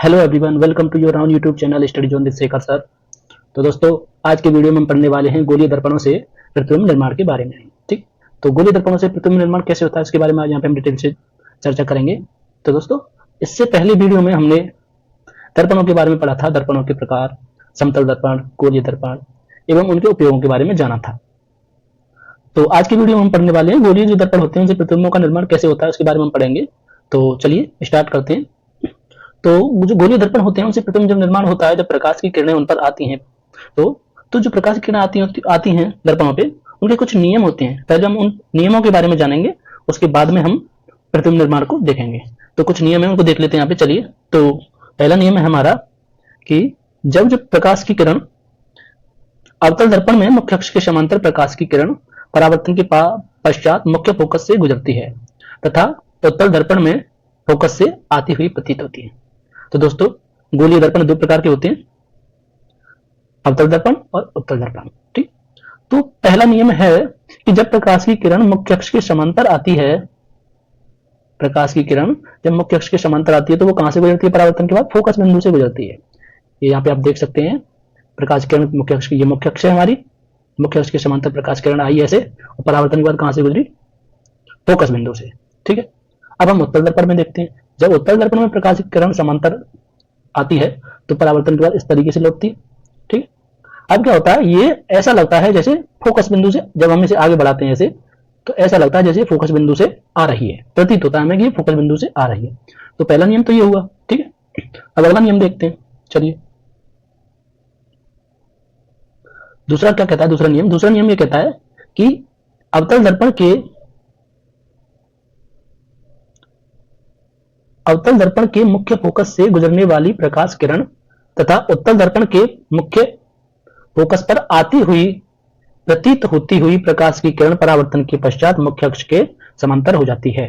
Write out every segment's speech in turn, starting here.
Hello everyone, welcome to your own YouTube channel study on this Shekhar sir. तो दोस्तों, आज के वीडियो में हम पढ़ने वाले हैं गोलीय दर्पणों से प्रतिबिंब निर्माण के बारे में। ठीक, तो गोलीय दर्पणों से प्रतिबिंब निर्माण कैसे होता है इसके बारे में आज यहाँ पे हम डिटेल से चर्चा करेंगे। तो दोस्तों, इससे पहले वीडियो में हमने दर्पणों के बारे में पढ़ा था, दर्पणों के प्रकार, समतल दर्पण, गोलीय दर्पण एवं उनके उपयोगों के बारे में जाना था। तो आज की वीडियो में हम पढ़ने वाले हैं गोलीय जो दर्पण होते हैं उनसे प्रतिबिंबों का निर्माण कैसे होता है उसके बारे में हम पढ़ेंगे। तो चलिए स्टार्ट करते हैं। तो जो गोलीय दर्पण होते हैं उनसे प्रतिबिंब जब निर्माण होता है, जब प्रकाश की किरणें उन पर आती हैं, तो जो प्रकाश की किरणें आती हैं दर्पणों पे, उनके कुछ नियम होते हैं। पहले हम उन नियमों के बारे में जानेंगे, उसके बाद में हम प्रतिबिंब निर्माण को देखेंगे। तो कुछ नियम है, उनको देख लेते हैं यहाँ पे। चलिए, तो पहला नियम है हमारा कि जब प्रकाश की किरण अवतल दर्पण में मुख्य अक्ष के समांतर प्रकाश की किरण परावर्तन के पश्चात मुख्य फोकस से गुजरती है तथा उत्तल दर्पण में फोकस से आती हुई प्रतीत होती है। तो दोस्तों, गोलीय दर्पण दो प्रकार के होते हैं, अवतल दर्पण और उत्तल दर्पण। ठीक, तो पहला नियम है कि जब प्रकाश की किरण मुख्य अक्ष के समांतर आती है, प्रकाश की किरण जब मुख्य अक्ष के समांतर आती है तो वो कहां से गुजरती है? परावर्तन के बाद फोकस बिंदु से गुजरती है। ये यहाँ पे आप देख सकते हैं, प्रकाश किरण मुख्य अक्ष की, ये मुख्य अक्ष है हमारी, मुख्य अक्ष के समांतर प्रकाश किरण आई ऐसे और परावर्तन के बाद कहां से गुजरी? फोकस बिंदु से। ठीक है, अब हम उत्तल दर्पण में देखते हैं। जब उत्तल दर्पण में प्रकाश की किरण समांतर आती है तो परावर्तन के बाद इस तरीके से लौटती है। ठीक, अब क्या होता है, ये ऐसा लगता है जैसे फोकस बिंदु से, जब हम इसे आगे बढ़ाते हैं ऐसे, तो ऐसा लगता है जैसे फोकस बिंदु से आ रही है, प्रतीत होता है हमें कि फोकस बिंदु से आ रही है। तो पहला नियम तो ये हुआ। ठीक है, अब अगला नियम देखते हैं। चलिए, दूसरा क्या कहता है? दूसरा नियम ये कहता है कि अवतल दर्पण के मुख्य फोकस से गुजरने वाली प्रकाश किरण तथा उत्तल दर्पण के मुख्य फोकस पर आती हुई प्रतीत होती हुई प्रकाश की किरण परावर्तन के पश्चात मुख्य अक्ष के समांतर हो जाती है।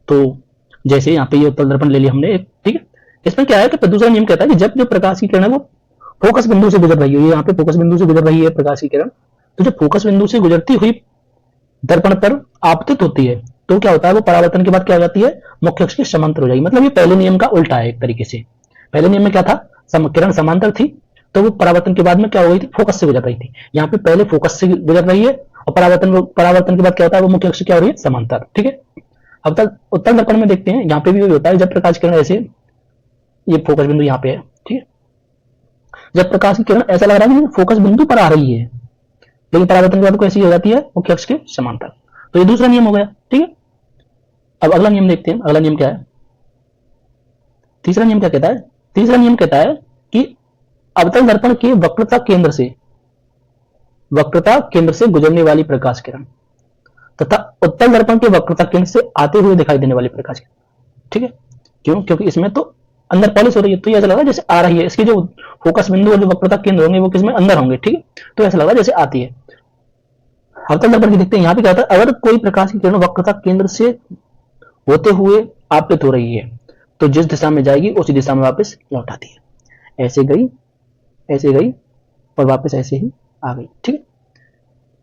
तो जैसे यहाँ पे ये उत्तल दर्पण ले लिया हमने। ठीक है, इसमें क्या है कि दूसरा नियम कहता है कि जब जो प्रकाश की किरण है वो फोकस बिंदु से गुजर रही है, यहाँ पे फोकस बिंदु से गुजर रही है प्रकाश की किरण, तो जब फोकस बिंदु से गुजरती हुई दर्पण पर आपतित होती है तो क्या होता है, वो परावर्तन के बाद क्या हो जाती है? मुख्य अक्ष के समांतर हो जाएगी। मतलब ये पहले नियम का उल्टा है एक तरीके से। पहले नियम में क्या था, किरण समांतर थी तो वो परावर्तन के बाद में क्या हो गई थी? फोकस से गुजर रही थी। यहाँ पे पहले फोकस से गुजर रही है और परावर्तन के बाद क्या होता है, वो मुख्य अक्ष क्या हो रही है? समांतर। ठीक है, अब तक उत्तल दर्पण में देखते हैं, यहाँ पे भी वही होता है। जब प्रकाश किरण ऐसे, ये फोकस बिंदु यहाँ पे है, ठीक है, जब प्रकाश की किरण ऐसा लग रहा है कि फोकस बिंदु पर आ रही है, लेकिन परावर्तन के बाद कैसी हो जाती है? मुख्य अक्ष के समांतर। तो ये दूसरा नियम हो गया। ठीक है, अब अगला नियम देखते हैं। अगला नियम क्या है? तीसरा नियम क्या कहता है? तीसरा नियम कहता है कि अवतल दर्पण के वक्रता केंद्र से गुजरने वाली प्रकाश किरण तथा उत्तल दर्पण के वक्रता केंद्र से आते हुए दिखाई देने वाली प्रकाश किरण। ठीक है, क्यों? क्योंकि इसमें तो अंदर पॉलिश हो रही है, तो ये ऐसा लग रहा है जैसे आ रही है। इसके जो फोकस बिंदु और जो वक्रता केंद्र होंगे वो किसमें? अंदर होंगे। ठीक है, तो ऐसा लग रहा है जैसे आती है। अवतल दर्पण की देखते हैं, यहाँ पे क्या होता है, अगर कोई प्रकाश की किरण वक्रता केंद्र से होते हुए आपतित हो रही है तो जिस दिशा में जाएगी उसी दिशा में वापस लौट आती है। ऐसे गई और वापस ऐसे ही आ गई। ठीक है,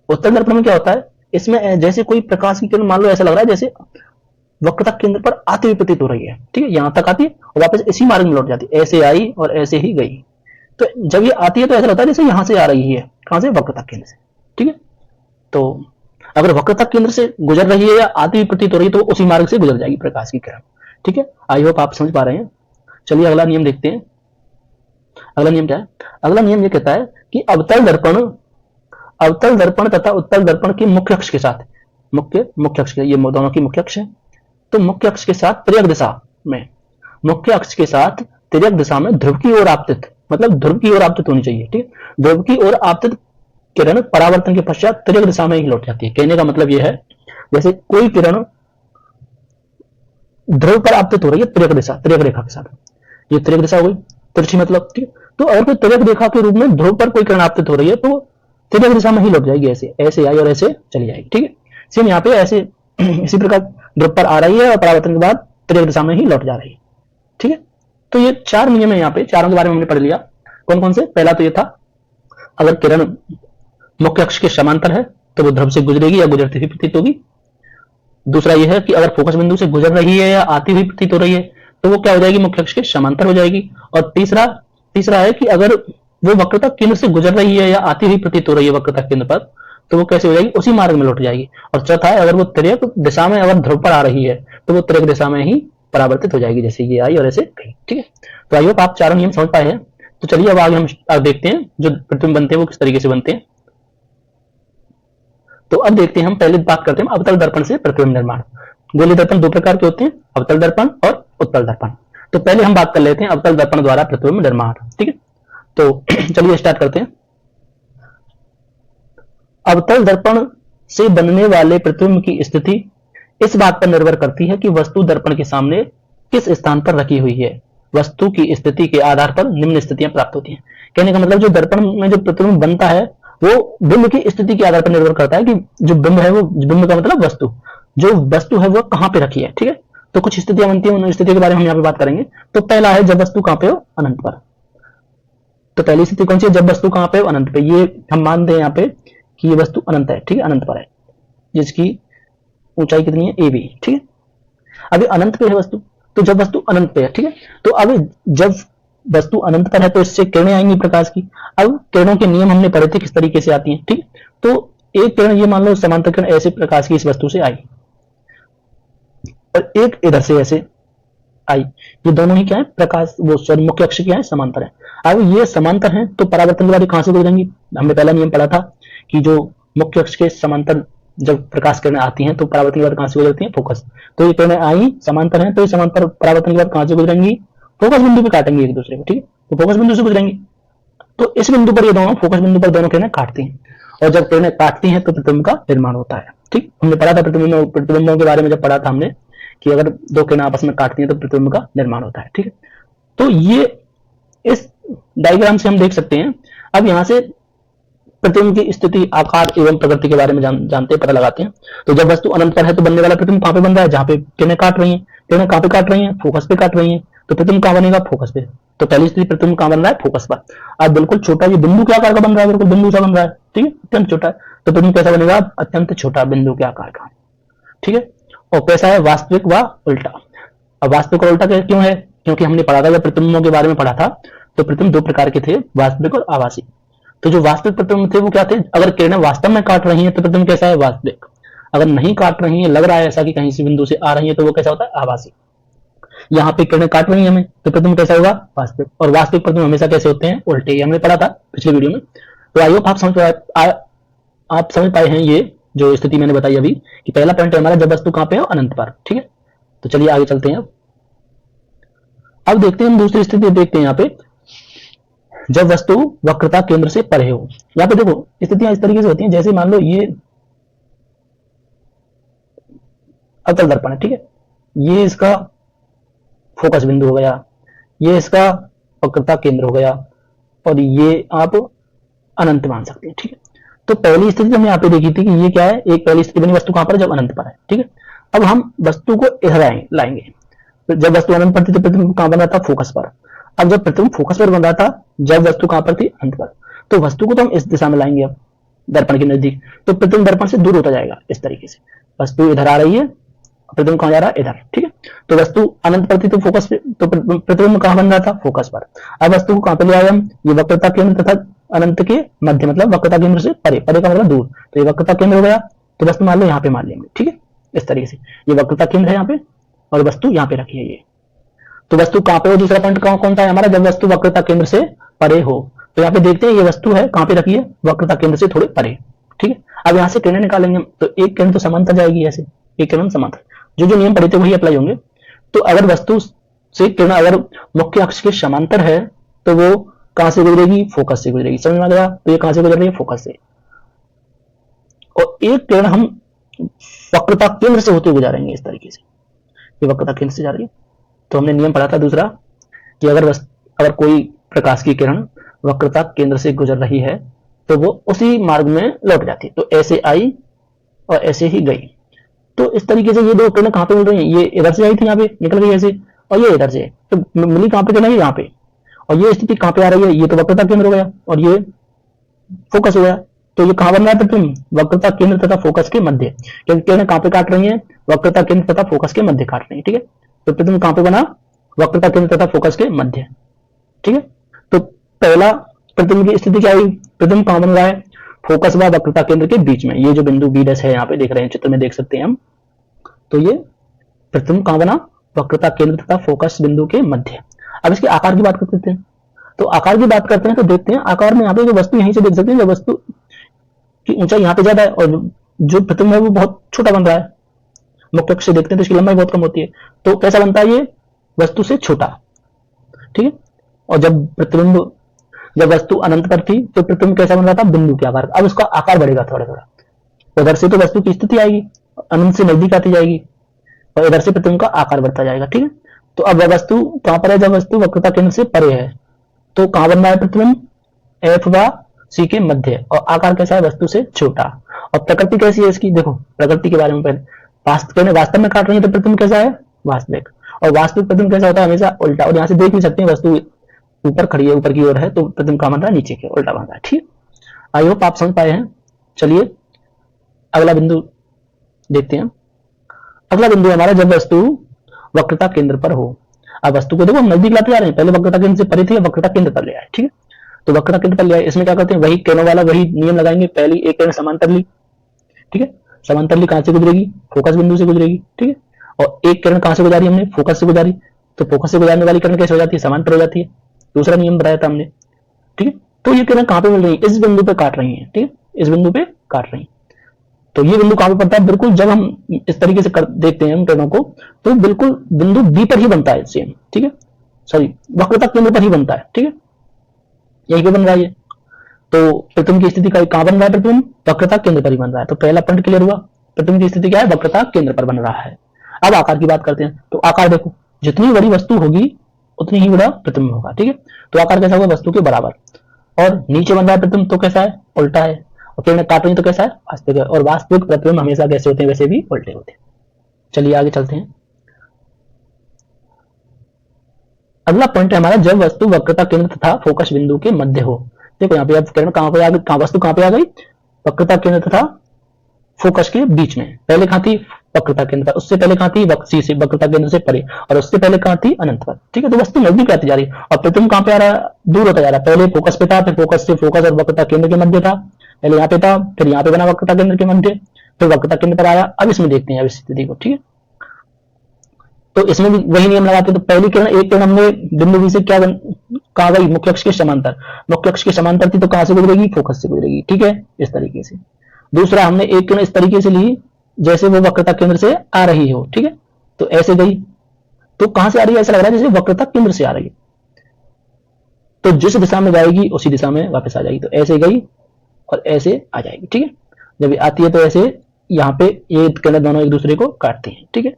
उत्तल दर्पण में क्या होता है, इसमें जैसे कोई प्रकाश की किरण, मान लो ऐसा लग रहा है जैसे वक्रता केंद्र पर आती हुई प्रतीत हो रही है। ठीक है, यहां तक आती है और वापस इसी मार्ग में लौट जाती है। ऐसे आई और ऐसे ही गई। तो जब ये आती है तो ऐसा लगता है जैसे यहां से आ रही है। कहां से? वक्रता केंद्र से। ठीक है, तो अगर वक्रता केंद्र से गुजर रही है या आती हुई प्रतीत हो रही है तो उसी मार्ग से गुजर जाएगी प्रकाश की किरण। ठीक है, आई होप आप समझ पा रहे हैं। चलिए अगला नियम देखते हैं। अगला नियम क्या है? अगला नियम ये कहता है कि अवतल दर्पण तथा उत्तल दर्पण के मुख्य अक्ष के साथ, मुख्य अक्ष के, ये दोनों की मुख्य अक्ष है, तो मुख्य अक्ष के साथ तिर्यक दिशा में ध्रुव की ओर आपतित, मतलब ध्रुव की ओर आपतित होनी चाहिए। ठीक, ध्रुव की ओर आपतित किरण परावर्तन के पश्चात तिर्यक दिशा में ही लौट जाती है। कहने का मतलब यह है, जैसे कोई किरण ध्रुव पर आपतित हो रही है तिर्यक रेखा के साथ, ये तिर्यक दिशा हो गई, तिरछी मतलब। ठीक, तो अगर कोई तिर्यक रेखा के रूप में ध्रुव पर कोई किरण आपतित हो रही है तो तिर्यक दिशा में ही लौट जाएगी। ऐसे आई और ऐसे चली जाएगी। ठीक है, सेम यहाँ पे ऐसे इसी प्रकार ध्रुव पर आ रही है और परावर्तन के बाद तिर्यक दिशा में ही लौट जा रही है। ठीक है, तो ये चार नियम है। यहाँ पे चारों के बारे में हमने पढ़ लिया। कौन कौन से? पहला तो ये था, अगर किरण मुख्य अक्ष के समांतर है तो वो ध्रुव से गुजरेगी या गुजरती हुई प्रतीत होगी। दूसरा यह है कि अगर फोकस बिंदु से गुजर रही है या आती हुई प्रतीत हो रही है तो वो क्या हो जाएगी, मुख्य अक्ष के समांतर हो जाएगी। और तीसरा तीसरा है कि अगर वो वक्रता केंद्र से गुजर रही है या आती हुई प्रतीत हो रही है वक्रता केंद्र पर, तो वो कैसे हो जाएगी, उसी मार्ग में लौट जाएगी। और चौथा है, अगर वो तिर्यक दिशा में अगर ध्रुव पर आ रही है तो वो तिर्यक दिशा में ही परावर्तित हो जाएगी, जैसे ये आई और ऐसे गई। ठीक है, तो आई होप आप चारों नियम समझ पाए हैं। तो चलिए अब आगे हम देखते हैं जो प्रतिबिंब बनते हैं वो किस तरीके से बनते हैं। तो अब देखते हैं, हम पहले बात करते हैं अवतल दर्पण से प्रतिबिंब निर्माण। गोलीय दर्पण दो प्रकार के होते हैं, अवतल दर्पण और उत्तल दर्पण। तो पहले हम बात कर लेते हैं अवतल दर्पण द्वारा प्रतिबिंब निर्माण। ठीक है, तो चलिए स्टार्ट करते हैं। अवतल दर्पण से बनने वाले प्रतिबिंब की स्थिति इस बात पर निर्भर करती है कि वस्तु दर्पण के सामने किस स्थान पर रखी हुई है। वस्तु की स्थिति के आधार पर निम्न स्थितियां प्राप्त होती हैं। कहने का मतलब जो दर्पण में जो प्रतिबिंब बनता है वो बिंब की स्थिति के आधार पर निर्भर करता है कि जो बिंब है, वो बिंब का मतलब वस्तु, जो वस्तु है वो कहां पे रखी है। ठीक है, तो कुछ स्थितियां बनती है, उन स्थितियों के बारे में हम यहाँ पे बात करेंगे। तो पहला है जब वस्तु कहां पे हो, अनंत पर। तो पहली स्थिति कौन सी है, जब वस्तु कहां पे हो, अनंत पे। ये हम मानते हैं यहाँ पे कि ये वस्तु अनंत है। ठीक है, अनंत पर है, जिसकी ऊंचाई कितनी है, ए बी। ठीक है, अभी अनंत पे है वस्तु, तो जब वस्तु अनंत पे है, ठीक है, तो अब जब वस्तु अनंत पर है तो इससे किरणें आएंगी प्रकाश की। अब किरणों के नियम हमने पढ़े थे किस तरीके से आती हैं। ठीक, तो एक किरण, ये मान लो समांतर किरण ऐसे प्रकाश की इस वस्तु से आई और एक इधर से ऐसे आई। ये दोनों ही क्या है, प्रकाश, वो सॉरी मुख्य अक्ष क्या है, समांतर है। अब ये समांतर है तो परावर्तन वाली कहां से गुजरेंगी। हमने पहला नियम पढ़ा था कि जो मुख्य अक्ष के समांतर जब प्रकाश किरणें आती हैं तो परावर्तन के बाद कहां से गुजरती हैं, फोकस। तो ये किरणें आई, समांतर हैं, तो ये समांतर परावर्तन के बाद कहां से गुजरेंगी, फोकस बिंदु पे काटेंगे एक दूसरे को। ठीक है, तो फोकस बिंदु से गुजरेंगी। तो इस बिंदु पर ये दोनों, फोकस बिंदु पर दोनों किरणें काटती हैं, और जब किरणें काटती हैं तो प्रतिबिंब का निर्माण होता है। ठीक, हमने पढ़ा था प्रतिबिंबों के बारे में, जब पढ़ा था हमने कि अगर दो किरणें आपस में काटती हैं तो प्रतिबिंब का निर्माण होता है। ठीक है, तो ये इस डायग्राम से हम देख सकते हैं। अब यहां से प्रतिबिंब की स्थिति, आकार एवं प्रकृति के बारे में जानते पता लगाते हैं। तो जब वस्तु अनंत पर है तो बनने वाला प्रतिबिंब कहां पे बन रहा है, जहां पे किरणें काट रही हैं। किरणें कहां पे काट रही हैं, फोकस पे काट रही हैं, तो प्रतिबिंब कहां बनेगा, फोकस पे। तो पहली स्थिति प्रतिबिंब कहां बन रहा है, फोकस पर। अब बिल्कुल छोटा, ये बिंदु के आकार का बन रहा है, बिल्कुल बिंदु सा बन रहा है। ठीक है, अत्यंत छोटा है, तो प्रतिबिंब कैसा बनेगा, अत्यंत छोटा बिंदु के आकार का। ठीक है, और कैसा है, वास्तविक व उल्टा। अब वास्तविक और उल्टा क्यों है, क्योंकि हमने पढ़ा था, जब प्रतिबिंबों के बारे में पढ़ा था, तो प्रतिबिंब दो प्रकार के थे, वास्तविक और आभासी। तो जो वास्तविक प्रतिबिंब थे वो क्या थे, अगर किरणें वास्तव में काट रही हैं तो प्रतिबिंब कैसा है, वास्तविक। अगर नहीं काट रही हैं, लग रहा है ऐसा कि कहीं से बिंदु से आ रही है, तो वो कैसा होता है, आभासी। यहाँ पे किरणें काट रही हैं हमें, तो प्रतिबिंब कैसा होगा, वास्तविक। और वास्तविक प्रतिबिंब हमेशा कैसे होते हैं, उल्टे। ये हमने पढ़ा था पिछले वीडियो में। तो आई होप आप समझ पाए हैं ये जो स्थिति मैंने बताई अभी, कि पहला पॉइंट है हमारा, जब वस्तु कहां पे हो, अनंत पर। ठीक है, तो चलिए आगे चलते हैं। अब देखते हैं हम दूसरी स्थिति, देखते हैं यहाँ पे, जब वस्तु वक्रता केंद्र से परे हो। यहाँ पे देखो स्थितियां इस तरीके से होती हैं, जैसे मान लो ये अवतल दर्पण है। ठीक है, ये इसका फोकस बिंदु हो गया, ये इसका वक्रता केंद्र हो गया, और ये आप अनंत मान सकते हैं। ठीक है, तो पहली स्थिति हमने यहाँ पे देखी थी कि ये क्या है, एक पहली स्थिति बनी वस्तु कहां पर, जब अनंत पर है। ठीक है, अब हम वस्तु को इधर लाएंगे। तो जब वस्तु अनंत पर थी तो प्रतिबिंब कहां बन रहा था, फोकस पर। अब जब प्रतिबिंब फोकस पर बन रहा था, जब वस्तु कहां पर थी, अनंत पर, तो वस्तु को तो हम इस दिशा में लाएंगे, अब दर्पण के नजदीक, तो प्रतिबिंब दर्पण से दूर होता जाएगा इस तरीके से। वस्तु इधर आ रही है, प्रतिबिंब कहां जा रहा है, इधर। ठीक है, तो वस्तु अनंत पर थी तो फोकस पे, तो प्रतिबिंब कहां बन रहा था, फोकस पर। अब वस्तु को कहां पे ले आए हम, ये वक्रता केंद्र तथा अनंत के मध्य, मतलब वक्रता केंद्र से परे, परे का मतलब दूर। तो ये वक्रता केंद्र हो गया, तो वस्तु मान लो यहाँ पे मान लेंगे। ठीक है, इस तरीके से ये वक्रता केंद्र है यहाँ पे, और वस्तु यहाँ पे रखी है ये। तो वस्तु कहां पे हो, दूसरा पॉइंट कौन सा है हमारा, जब वस्तु वक्रता केंद्र से परे हो। तो यहाँ पे देखते हैं ये वस्तु है कहां पे रखी है, वक्रता केंद्र से थोड़े परे। ठीक है, अब यहाँ से किरणें निकालेंगे, तो एक किरण तो समांतर जाएगी ऐसे, एक किरण समांतर। जो नियम पढ़े थे वही अप्लाई होंगे। तो अगर वस्तु से किरण अगर मुख्य अक्ष के समांतर है तो वो कहां से गुजरेगी, फोकस से गुजरेगी। समझ में आ गया, तो ये कहां से गुजर रही है, फोकस से। और एक किरण हम वक्रता केंद्र से होते गुजारेंगे इस तरीके से, ये वक्रता केंद्र से जा रही है। तो हमने नियम पढ़ा था दूसरा कि अगर कोई प्रकाश की किरण वक्रता केंद्र से गुजर रही है तो वो उसी मार्ग में लौट जाती है। तो ऐसे आई और ऐसे ही गई। तो इस तरीके से ये दो किरणें कहां पे मिल रही हैं, ये इधर से आई थी, यहाँ पे निकल गई ऐसे, और ये इधर से, तो मिली कहां पे, किरण यहाँ पे। और ये स्थिति कहां पे आ रही है, ये तो वक्रता केंद्र हो गया और ये फोकस हो गया। तो ये कहां बन रहा है प्रतिबिंब, वक्रता केंद्र तथा फोकस के मध्य, क्योंकि किरणें कहां पे काट रही हैं, वक्रता केंद्र तथा फोकस के मध्य काट रही है। ठीक है, तो प्रतिबिंब कहां पे बना, वक्रता केंद्र तथा फोकस के मध्य। ठीक है, तो पहला प्रतिबिंब की स्थिति क्या हुई, प्रतिबिंब कहां बन रहा है, फोकस व वक्रता केंद्र के बीच में। ये जो बिंदु बी डैश है यहाँ पे देख रहे हैं, चित्र में देख सकते हैं हम। तो ये प्रतिबिंब कहां बना, वक्रता केंद्र तथा फोकस बिंदु के मध्य। अब इसके आकार की बात करते हैं। तो आकार की बात करते हैं तो देखते हैं आकार में यहाँ पे जो वस्तु यहीं से देख सकते हैं, जो वस्तु की ऊंचाई यहाँ पे ज्यादा है और जो प्रतिबिंब है वो बहुत छोटा बन रहा है। मुख्य अक्ष से देखते हैं तो इसकी लंबाई बहुत कम होती है। तो कैसा बनता है ये, वस्तु से छोटा। ठीक है, और जब वस्तु अनंत पर थी तो प्रतिबिंब कैसा बन रहा था, बिंदु के आकार। अब उसका आकार बढ़ेगा थोड़ा थोड़ा, उधर से तो वस्तु की स्थिति आएगी, अनंत से नजदीक आती जाएगी और इधर से प्रतिबिंब का आकार बढ़ता जाएगा। ठीक है, तो अब वह वस्तु कहां पर है, जब वस्तु वक्रता केंद्र से परे है तो कहां बन रहा है प्रतिबिंब, एफ व सी के मध्य, और आकार कैसा है, वस्तु से छोटा। और प्रकृति कैसी है इसकी, देखो प्रकृति के बारे में पहले, वास्तव में काट रही है तो प्रतिबिंब कैसा है, वास्तविक। और वास्तविक प्रतिबिंब कैसा होता है, हमेशा उल्टा। और यहां से देख भी सकते हैं वस्तु ऊपर खड़ी है, ऊपर की ओर है, तो प्रतिबिंब कहां बन रहा है, नीचे की उल्टा बन रहा है। ठीक, आई होप आप समझ पाए हैं। चलिए अगला बिंदु देखते हैं। अगला बिंदु हमारा, जब वस्तु वक्रता केंद्र पर हो। अब वस्तु को देखो हम नजदीक लाते जा रहे हैं, पहले वक्रता केंद्र से परे थी, वक्रता केंद्र पर ले आए। ठीक है, तो वक्रता केंद्र पर ले आए, इसमें क्या करते हैं, वही किरणों वाला वही नियम लगाएंगे। पहली एक किरण समांतर ली, ठीक है, समांतर ली कहां से गुजरेगी, फोकस बिंदु से गुजरेगी। ठीक है, और एक किरण कहां से गुजारी हमने, फोकस से गुजारी, तो फोकस से गुजारने वाली किरण कैसे हो जाती है, समांतर हो जाती है। दूसरा नियम बताया था हमने। ठीक है, तो ये किरण कहां पे मिल रही है, इस बिंदु पे काट रही है। ठीक है, इस बिंदु पे काट रही है। तो ये बिंदु कहां पे पड़ता है, बिल्कुल जब हम इस तरीके से देखते हैं किरणों को तो बिल्कुल बिंदु बी पर ही बनता है सेम। ठीक है, सॉरी वक्रता केंद्र पर ही बनता है। ठीक है, यही पे बन रहा है। तो प्रतिबिंब की स्थिति कहां बन रहा है, प्रतिबिंब वक्रता केंद्र पर ही बन रहा है। तो पहला पॉइंट क्लियर हुआ, प्रतिबिंब की स्थिति क्या है, वक्रता केंद्र पर बन रहा है। अब आकार की बात करते हैं। तो आकार देखो, जितनी बड़ी वस्तु होगी उतनी ही बड़ा प्रतिबिंब होगा। ठीक है, तो आकार कैसा होगा, वस्तु के बराबर। और नीचे बन रहा है प्रतिबिंब तो कैसा है, उल्टा है। और किरण काट रही तो कैसा है, वास्तविक है। और वास्तविक प्रतिबिंब हमेशा कैसे होते हैं, वैसे भी उल्टे होते हैं। चलिए आगे चलते हैं। अगला पॉइंट है हमारा, जब वस्तु वक्रता केंद्र तथा फोकस बिंदु के मध्य हो। देखो यहाँ पे अब किरण कहां पे आ गई, वस्तु कहां पे आ गई, वक्रता केंद्र तथा फोकस के बीच में। पहले कहां थी, वक्रता केंद्र पर, उससे पहले कहां थी, सी से वक्रता केंद्र से परे, और उससे पहले कहां थी, अनंत पर। ठीक है, तो वस्तु नजदीक आती जा रही है और प्रतिबिंब कहां पे आ रहा है, दूर होता जा रहा है। पहले फोकस पे था, फिर फोकस से फोकस और वक्रता केंद्र के मध्य था। पहले यहाँ पे था, फिर यहाँ पे बना वक्रता केंद्र के मध्य, फिर वक्रता केंद्र पर आया। अब इसमें देखते हैं अब स्थिति को। ठीक है, तो इसमें भी वही नियम लगाते हैं। तो पहली किरण, एक किरण हमने बिंदु बी से क्या कहा गई, मुख्य अक्ष के समांतर। मुख्य अक्ष के समांतर थी तो कहां से गुजरेगी, फोकस से गुजरेगी। ठीक है, इस तरीके से। दूसरा हमने एक किरण इस तरीके से ली जैसे वो वक्रता केंद्र से आ रही हो। ठीक है, तो ऐसे गई, तो कहां से आ रही है, ऐसा लग रहा है जैसे वक्रता केंद्र से आ रही है। तो जिस दिशा में जाएगी उसी दिशा में वापस आ जाएगी। तो ऐसे गई और ऐसे आ जाएगी। ठीक है, जब आती है तो ऐसे यहाँ पे ये किरण दोनों एक दूसरे को काटती हैं। ठीक है,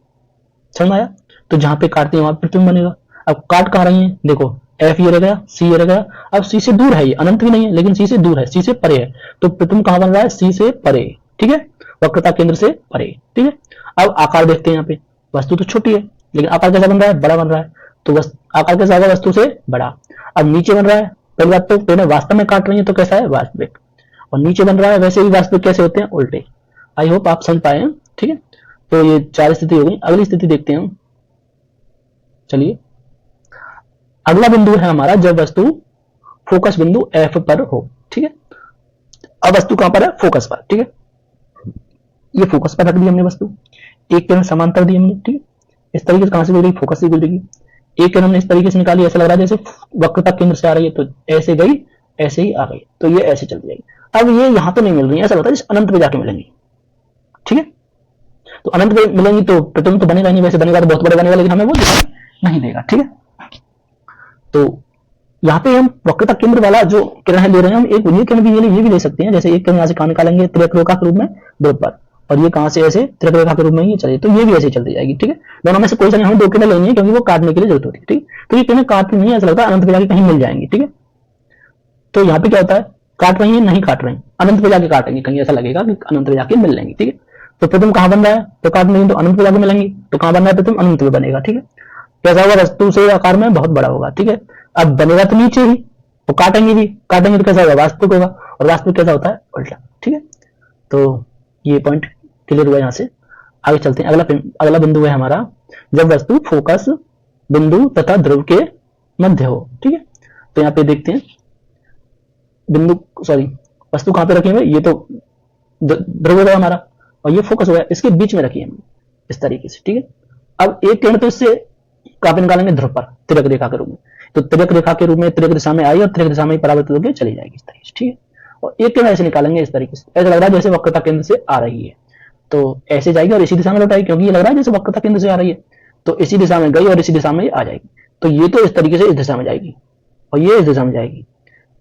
समझ आया। तो जहां पे काटते हैं वहां प्रतिबिंब बनेगा। अब काट कहां रही है, देखो एफ ये रह गया, सी ये रह गया। अब सी से दूर है, ये अनंत भी नहीं है लेकिन सी से दूर है, सी से परे है। तो प्रतिबिंब कहां बन रहा है, सी से परे। ठीक है, वक्रता केंद्र से परे। ठीक है, अब आकार देखते हैं। यहाँ पे वस्तु तो छोटी है लेकिन आकार कैसा बन रहा है, बड़ा बन रहा है। तो आकार कैसा होगा, वस्तु से बड़ा। अब नीचे बन रहा है, पहली बात तो पहले वास्तव में काट रही है तो कैसा है, वास्तविक। और नीचे बन रहा है, वैसे भी वास्तविक कैसे होते हैं, उल्टे। आई होप आप समझ पाए हैं। ठीक है, तो ये 4 स्थिति हो गई। अगली स्थिति देखते हैं हम। चलिए अगला बिंदु है हमारा, जब वस्तु फोकस बिंदु एफ पर हो। ठीक है, अब वस्तु कहां पर है, फोकस पर। ठीक है, ये फोकस पर रख दी हमने वस्तु, एक किरण समांतर दी हमने। ठीक है, इस तरीके से कहां से गुजरेगी, फोकस से गुजरेगी। एक किरण हमने इस तरीके से निकाली, ऐसा लग रहा है जैसे वक्रता केंद्र से आ रही है, तो ऐसे गई ऐसे ही आ गई, तो ये ऐसे चलती जाएगी। अब ये यहां तो नहीं मिल रही है, ऐसा लगता है जैसे अनंत पे जाके मिलेंगी। ठीक है, तो अनंत पे मिलेंगी तो प्रतिबिंब तो बनेगा नहीं, वैसे बनेगा तो बहुत बड़ा बनेगा, लेकिन हमें वो नहीं देगा। ठीक है, तो यहाँ पे हम वक्रता केंद्र वाला जो किरण है ले रहे हैं हम, एक ये किरण भी ये भी ले सकते हैं। जैसे एक किरण यहाँ से कहां निकालेंगे, त्रिरेखा के रूप में विरुद्ध पर, और ये कहां से ऐसे त्रिरेखा के रूप में ये चले, तो ये भी ऐसे चलती जाएगी। ठीक है, दोनों में से कोई सा नहीं, हमें 2 किरण लेनी है क्योंकि वो काटने के लिए जरूरत होती है। ठीक, तो ये किरण काटती नहीं है, ऐसा लगता है अनंत पे जाके कहीं मिल जाएंगी। ठीक है, तो यहाँ पे क्या होता है, काट रही है, नहीं काट रही, अनंत पे जाके काटेंगे, कहीं ऐसा लगेगा कि अनंत पे जाके मिल लेंगे। ठीक है, तो प्रतिबिंब कहां बन रहा है, तो काट नहीं तो अनंत पे जाके मिलेंगी, तो कहां बन रहा है प्रतिबिंब, अनंत पे बनेगा। ठीक है, कैसा होगा, वस्तु से आकार में बहुत बड़ा होगा। ठीक है, अब बनेगा तो नीचे ही, तो काटेंगे भी, काटेंगे तो कैसा होगा, वास्तविक होगा। और वास्तविक कैसा होता है, उल्टा। ठीक है, तो ये पॉइंट क्लियर हुआ। यहां से आगे चलते हैं। अगला बिंदु है हमारा, जब वस्तु फोकस बिंदु तथा ध्रुव के मध्य हो। ठीक है, तो यहाँ पे देखते हैं वस्तु कहां पे रखी है, ये तो ध्रुव होगा हमारा और ये फोकस होगा, इसके बीच में रखी है हमने इस तरीके से। ठीक है, अब एक किरण तो इससे कहां पे निकालेंगे, ध्रुव पर, तिर्यक रेखा के रूप में। तो तिर्यक रेखा के रूप में तिर्यक दिशा में आई और तिर्यक दिशा में परावर्तित होकर चली जाएगी इस तरीके से। ठीक है, और एक किरण ऐसे निकालेंगे इस तरीके से, ऐसा लग रहा है जैसे वक्रता केंद्र से आ रही है, तो ऐसे जाएगी और इसी दिशा में लौटाएगी, क्योंकि ये लग रहा है जैसे वक्रता केंद्र से आ रही है, तो इसी दिशा में गई और इसी दिशा में आ जाएगी। तो ये तो इस तरीके से इस दिशा में जाएगी और ये इस दिशा में जाएगी,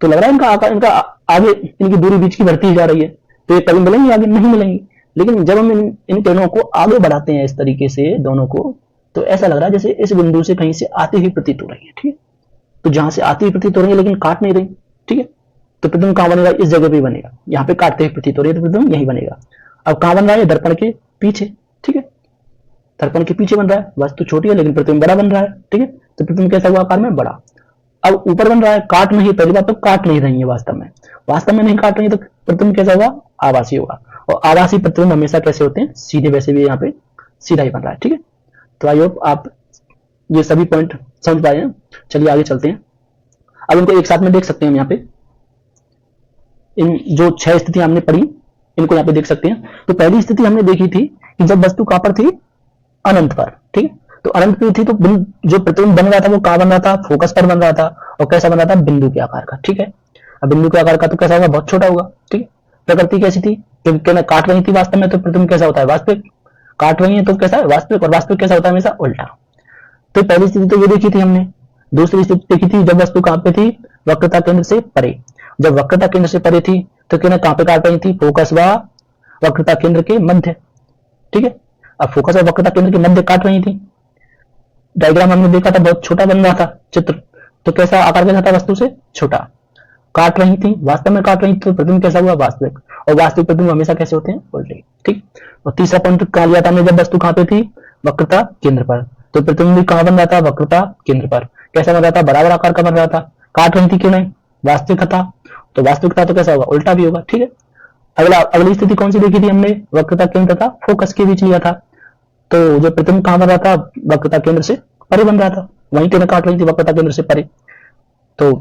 तो लग रहा है इनका आकार, इनका आगे इनकी दूरी बीच की बढ़ती जा रही है, तो ये कभी मिलेंगी, आगे नहीं मिलेंगी। लेकिन जब हम इन किरणों को आगे बढ़ाते हैं इस तरीके से दोनों को, तो ऐसा लग रहा है जैसे इस बिंदु से कहीं से आती हुई प्रतीत हो रही है। ठीक है, तो जहां से आती हुई प्रतीत हो रही है लेकिन काट नहीं रही। ठीक है, तो प्रतिबिंब कहां बनेगा, इस जगह पे बनेगा, यहाँ पे काटते हुए प्रतीत हो रही है तो प्रतिबिंब यही बनेगा। अब कहां बन रहा है, दर्पण के पीछे। ठीक है, दर्पण के पीछे बन रहा है, वस्तु छोटी है लेकिन प्रतिबिंब बड़ा बन रहा है। ठीक है, तो प्रतिबिंब कैसा हुआ, आकार में बड़ा। अब ऊपर बन रहा है, काट नहीं, पहली बात तो काट नहीं रही है, वास्तव में नहीं काट रही है, तो प्रतिबिंब कैसा हुआ, आभासी होगा। और आभासी प्रतिबिंब हमेशा कैसे होते हैं, सीधे, वैसे भी यहाँ पे सीधा ही बन रहा है। ठीक है, तो आई होप आप ये सभी पॉइंट समझ पाए हैं। चलिए आगे चलते हैं। अब इनको एक साथ में देख सकते हैं हम यहाँ पे, इन जो 6 स्थितियां हमने पढ़ी इनको यहाँ पे देख सकते हैं। तो पहली स्थिति हमने देखी थी कि जब वस्तु कहां पर थी, अनंत पर। ठीक है, तो अनंत पे थी तो जो प्रतिबिंब बन रहा था वो कहां बन रहा था, फोकस पर बन रहा था, और कैसा बन रहा था, बिंदु के आकार का। ठीक है, अब बिंदु के आकार का तो कैसा होगा, बहुत छोटा होगा। ठीक है, प्रकृति कैसी थी, क्योंकि काट रही थी वास्तव में, तो प्रतिबिंब कैसा होता है, वास्तविक। काट रही है तो कैसा है, वास्तविक, और वास्तविक कैसा होता है, हमेशा उल्टा। तो पहली स्थिति तो ये देखी थी हमने। दूसरी स्थिति देखी थी जब वस्तु कहां पे थी, वक्रता केंद्र से परे। जब वक्रता केंद्र से परे थी तो किरणें कहां पे काट रही थी, फोकस व वक्रता केंद्र के मध्य। ठीक है, अब फोकस और वक्रता केंद्र के मध्य काट रही थी। डायग्राम हमने देखा था, बहुत छोटा बन रहा था चित्र, तो कैसा आकार कैसा था, वस्तु से छोटा। काट रही थी, वास्तव में काट रही थी, तो प्रतिबिंब कैसा हुआ, वास्तविक। और वास्तविक प्रतिबिंब हमेशा कैसे होते हैं, उल्टे। ठीक, और तीसरा पॉइंट कहा लिया था हमने, जब वस्तु कहां पे थी, वक्रता केंद्र पर, तो प्रतिबिंब भी कहां बन रहा था, वक्रता केंद्र पर। कैसा बन रहा था, बराबर आकार का बन रहा था। काट रही थी किरणें, वास्तविक था, तो वास्तविक था तो कैसा होगा, उल्टा भी होगा। ठीक है, अगली स्थिति कौन सी देखी थी हमने, वक्रता केंद्र तथा फोकस के बीच लिया था, तो जो प्रतिबिंब कहां बन रहा था, वक्रता केंद्र से परे बन रहा था, वहीं किरणें काट रही थी वक्रता केंद्र से परे, तो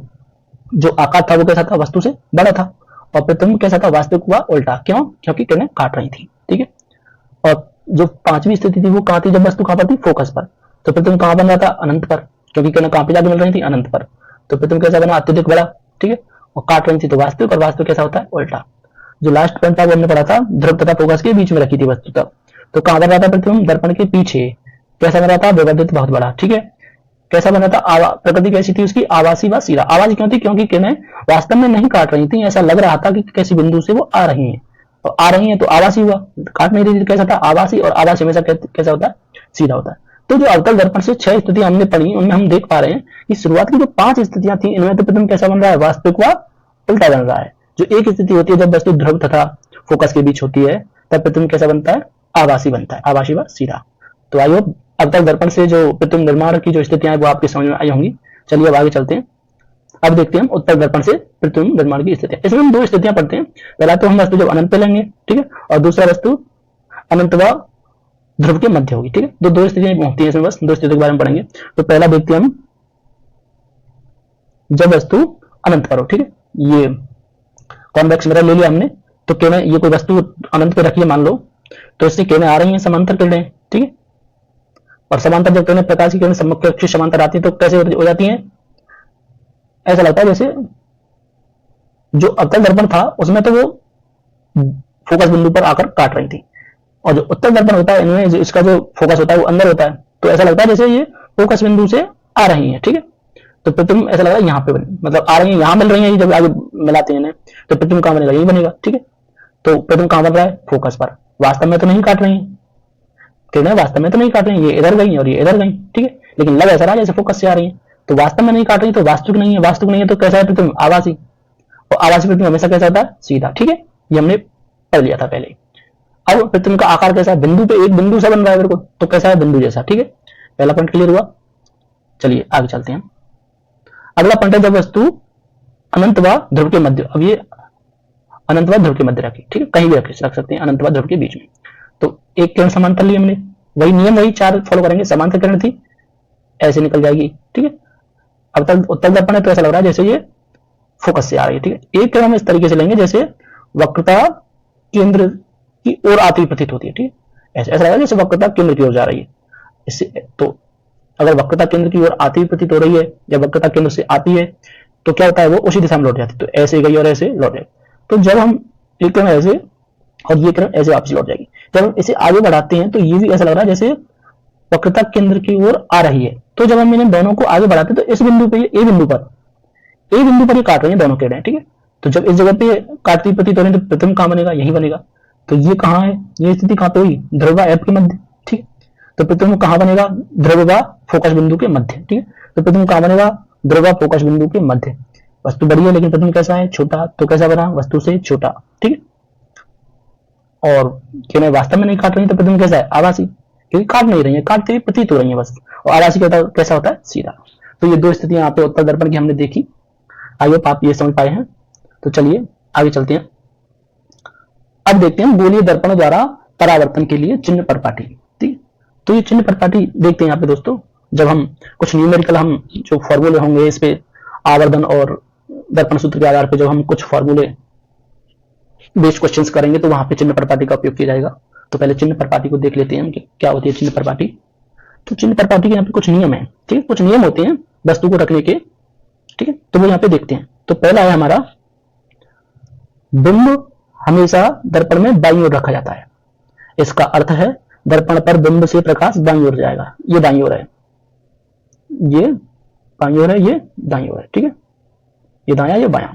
जो आकार था वो कैसा था, वस्तु से बड़ा था, और प्रतिबिंब कैसा था, वास्तविक हुआ उल्टा। क्यों, क्योंकि किरणें काट रही थी। ठीक है, और जो पांचवी स्थिति थी वो कहां थी, जब वस्तु कहां पर थी, फोकस पर, तो प्रतिबिंब कहां बन रहा था, अनंत पर, क्योंकि किरणें कहां पे जाके मिल रही थी, अनंत पर, तो प्रतिबिंब कैसा बना, अत्यधिक बड़ा। ठीक है, और काट रही थी तो वास्तविक, और वास्तविक कैसा होता है, उल्टा। जो लास्ट पॉइंट था वो हमने पढ़ा था, ध्रुव तथा फोकस के बीच में रखी थी वस्तु तब, तो कहां बन रहा था प्रतिबिंब, दर्पण के पीछे। कैसा बन रहा था, विवर्धित, बहुत बड़ा। ठीक है, कैसा बना था, प्रकृति कैसी थी उसकी, आवासी व सीधा। आवासी क्यों थी, क्योंकि किरणें वास्तव में नहीं काट रही थी, ऐसा लग रहा था कि किसी बिंदु से वो आ रही हैं, और आ रही हैं तो आवासी हुआ, काट नहीं रही थी, कैसा था, आवासी। और आवासी हमेशा कैसा होता है, सीधा होता है। तो जो अवतल दर्पण से 6 स्थितियां हमने पढ़ी, उनमें हम देख पा रहे हैं कि शुरुआत की जो 5 स्थितियां थी, इनमें तो प्रतिबिंब कैसा बन रहा है, वास्तविक व उल्टा बन रहा है। जो एक स्थिति होती है जब वस्तु ध्रुव तथा फोकस के बीच होती है, तब प्रतिबिंब कैसा बनता है, आभासी बनता है, आभासी व सीधा। तो आई होप अवतल दर्पण से जो प्रतिबिंब निर्माण की जो स्थितियां हैं वो आपके समझ में आई होंगी। चलिए अब आगे चलते हैं। अब देखते हैं हम उत्तल दर्पण से प्रतिबिंब निर्माण की स्थितियां। इसमें हम 2 स्थितियां पढ़ते हैं। पहला तो हम वस्तु जब अनंत पे लेंगे, ठीक है, और दूसरा वस्तु अनंत व ध्रुव के मध्य होगी। ठीक है, तो 2 स्थितियां होती हैं इसमें, बस 2 स्थितियों के बारे में पढ़ेंगे। तो पहला देखते हैं हम, जब वस्तु अनंत पर हो। ठीक है, ये कॉन्वेक्स मिरर ले लिया हमने, तो किरणें, ये कोई वस्तु अनंत पे रखी है मान लो, तो इससे किरणें आ रही हैं, समांतर किरणें। ठीक है, और समांतर जब किरणें, प्रकाश की किरणें सममुख्य अक्ष समांतर आती है तो कैसे हो जाती हैं, ऐसा लगता है जैसे जो अवतल दर्पण था उसमें तो वो फोकस बिंदु पर आकर काट रही थी, और जो उत्तल दर्पण होता है इनमें जो इसका जो फोकस होता है वो अंदर होता है, तो ऐसा लगता है जैसे ये फोकस बिंदु से आ रही है। ठीक है, तो प्रतिबिंब ऐसा लग रहा है यहाँ पे मतलब आ रही है, यहाँ मिल रही है, जब आगे मिलाते हैं तो प्रतिबिंब कहां बनेगा, यही बनेगा। ठीक है, तो प्रतिबिंब कहां बन रहा है, फोकस पर। वास्तव में तो नहीं काट रही है किरणें, वास्तव में तो नहीं काट रही है, ये इधर गई और ये इधर गई। ठीक है, लेकिन लग ऐसा रहा है जैसे फोकस से आ रही है, तो वास्तव में नहीं काट रही, तो वास्तविक नहीं है। वास्तविक नहीं है तो कैसा है प्रतिबिंब, आभासी। और आभासी प्रतिबिंब हमेशा कैसा होता है, सीधा। ठीक है, ये हमने पढ़ लिया था पहले। अब प्रतिबिंब का आकार कैसा है, बिंदु पे एक बिंदु सा बन रहा है मेरे को, तो कैसा है, बिंदु जैसा। ठीक है, पहला पॉइंट क्लियर हुआ। चलिए आगे चलते हैं। अगला पॉइंट है जब वस्तु अनंत व ध्रुव के मध्य। अब ये अनंत व ध्रुव के मध्य रखी, ठीक है, कहीं भी रख सकते हैं, अनंत व ध्रुव के बीच में। तो एक किरण समांतर ली हमने, वही नियम, वही 4 फॉलो करेंगे। समांतर किरण थी, ऐसे निकल जाएगी, ठीक है। अब उत्तल दर्पण है तो ऐसा लग रहा है जैसे ये फोकस से आ रही है, ठीक है। एक हम इस तरीके से लेंगे जैसे वक्रता केंद्र की ओर आती हुई प्रतीत होती है, ठीक है। ऐसा लग रहा है जैसे वक्रता केंद्र की ओर जा रही है। इससे तो अगर वक्रता केंद्र की ओर आती हुई प्रतीत हो रही है या वक्रता केंद्र से आती है तो क्या होता है, वो उसी दिशा में लौट जाती है। तो ऐसे गई और ऐसे लौट जाएगी। तो जब हम एक किरण ऐसे और ये किरण ऐसे वापस लौट जाएगी। जब हम इसे आगे बढ़ाते हैं तो ये भी ऐसा लग रहा है जैसे वक्रता केंद्र की ओर आ रही है। तो जब हम इन दोनों को आगे बढ़ाते हैं तो इस बिंदु पे ए बिंदु पर ये काट रही है दोनों किरणें, ठीक है। तो जब इस जगह पे काटती प्रतीत हो रही है तो प्रतिबिंब कहां बनेगा, यही बनेगा। तो ये कहां है, ये स्थिति कहां पे हुई, ध्रुव एफ के मध्य, ठीक है। तो प्रतिबिंब कहां बनेगा, ध्रुव व फोकस बिंदु के मध्य, ठीक है। तो प्रतिबिंब कहां बनेगा, ध्रुव व फोकस बिंदु के मध्य। वस्तु बड़ी है लेकिन प्रतिबिंब कैसा है, छोटा। तो कैसा बना, वस्तु से छोटा, ठीक है। और किरणें वास्तव में नहीं काट रही तो प्रतिबिंब कैसा है, आभासी, क्योंकि काट नहीं रही है, काटते हुए प्रतीत हो रही है बस। और आभासी कैसा होता है, सीधा। तो ये दो स्थितियां यहाँ पे उत्तल दर्पण की हमने देखी। आई होप आप ये समझ पाए हैं। तो चलिए आगे चलते हैं। अब देखते हैं गोलीय दर्पण द्वारा परावर्तन के लिए चिन्ह परपाटी, ठीक। तो ये चिन्ह परपाटी देखते हैं यहाँ पे दोस्तों। जब हम कुछ न्यूमेरिकल हम जो फॉर्मूले होंगे इस पे आवर्धन और दर्पण सूत्र के आधार पर जब हम कुछ फॉर्मूले बेस्ड क्वेश्चंस करेंगे तो वहां पे चिन्ह परपाटी का उपयोग किया जाएगा। तो पहले चिन्ह परपाटी को देख लेते हैं कि क्या होती है चिन्ह परपाटी। तो चिन्ह परपाटी के यहाँ पे कुछ नियम है, ठीक है। कुछ नियम होते हैं वस्तु को रखने के, ठीक है। तो वो यहाँ पे देखते हैं। तो पहला है हमारा, बिंब हमेशा दर्पण में बाईं ओर रखा जाता है। इसका अर्थ है दर्पण पर बिंब से प्रकाश बाईं ओर जाएगा। ये बाईं ओर है, ये बाईं ओर है, ये दाईं ओर है, ठीक है। ये दायां, ये बायां।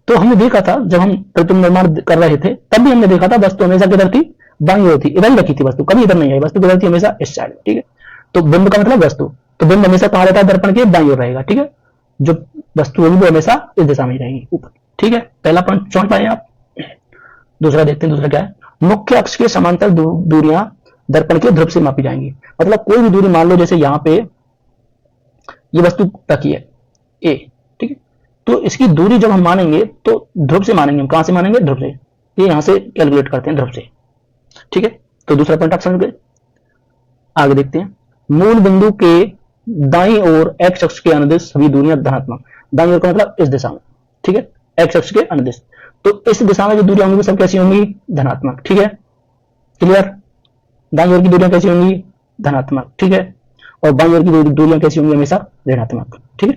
तो हमने देखा था जब हम प्रतिबिंब निर्माण कर रहे थे तब भी हमने देखा था वस्तु हमेशा किधर थी, बाईं ओर थी। इधर ही रखी थी वस्तु, कभी इधर नहीं आई। वस्तु किधर थी, हमेशा इस साइड, ठीक है। तो बिंब का मतलब वस्तु, तो बिंब हमेशा कहां रहता है, दर्पण के बाईं ओर रहेगा, ठीक है। जो वस्तु होगी वो हमेशा इस दिशा में रहेगी, ऊपर, ठीक है। पहला पॉइंट समझ पाए आप। दूसरा देखते हैं, दूसरा क्या है, मुख्य अक्ष के समांतर दूरियां दर्पण के ध्रुव से मापी जाएंगी। मतलब कोई भी दूरी मान लो, जैसे यहां पे ये वस्तु रखी है ए, ठीक है। तो इसकी दूरी जब हम मानेंगे तो ध्रुव से मानेंगे। हम कहां से मानेंगे, ध्रुव से। ये यहां से कैलकुलेट करते हैं ध्रुव से, ठीक है। तो दूसरा पॉइंट आप समझ गए। आगे देखते हैं, मूल बिंदु के दाईं ओर एक्स अक्ष के अनुदिश सभी दूरियां धनात्मक। दाईं ओर का मतलब इस दिशा में, ठीक है, एक्स अक्ष के अनुदिश। तो इस दिशा में जो दूरियां होंगी सब कैसी होंगी, धनात्मक, ठीक है। क्लियर। दाईं ओर की दूरियां कैसी होंगी, धनात्मक, ठीक है। और बाईं ओर की दूरियां कैसी होंगी, हमेशा ऋणात्मक, ठीक है।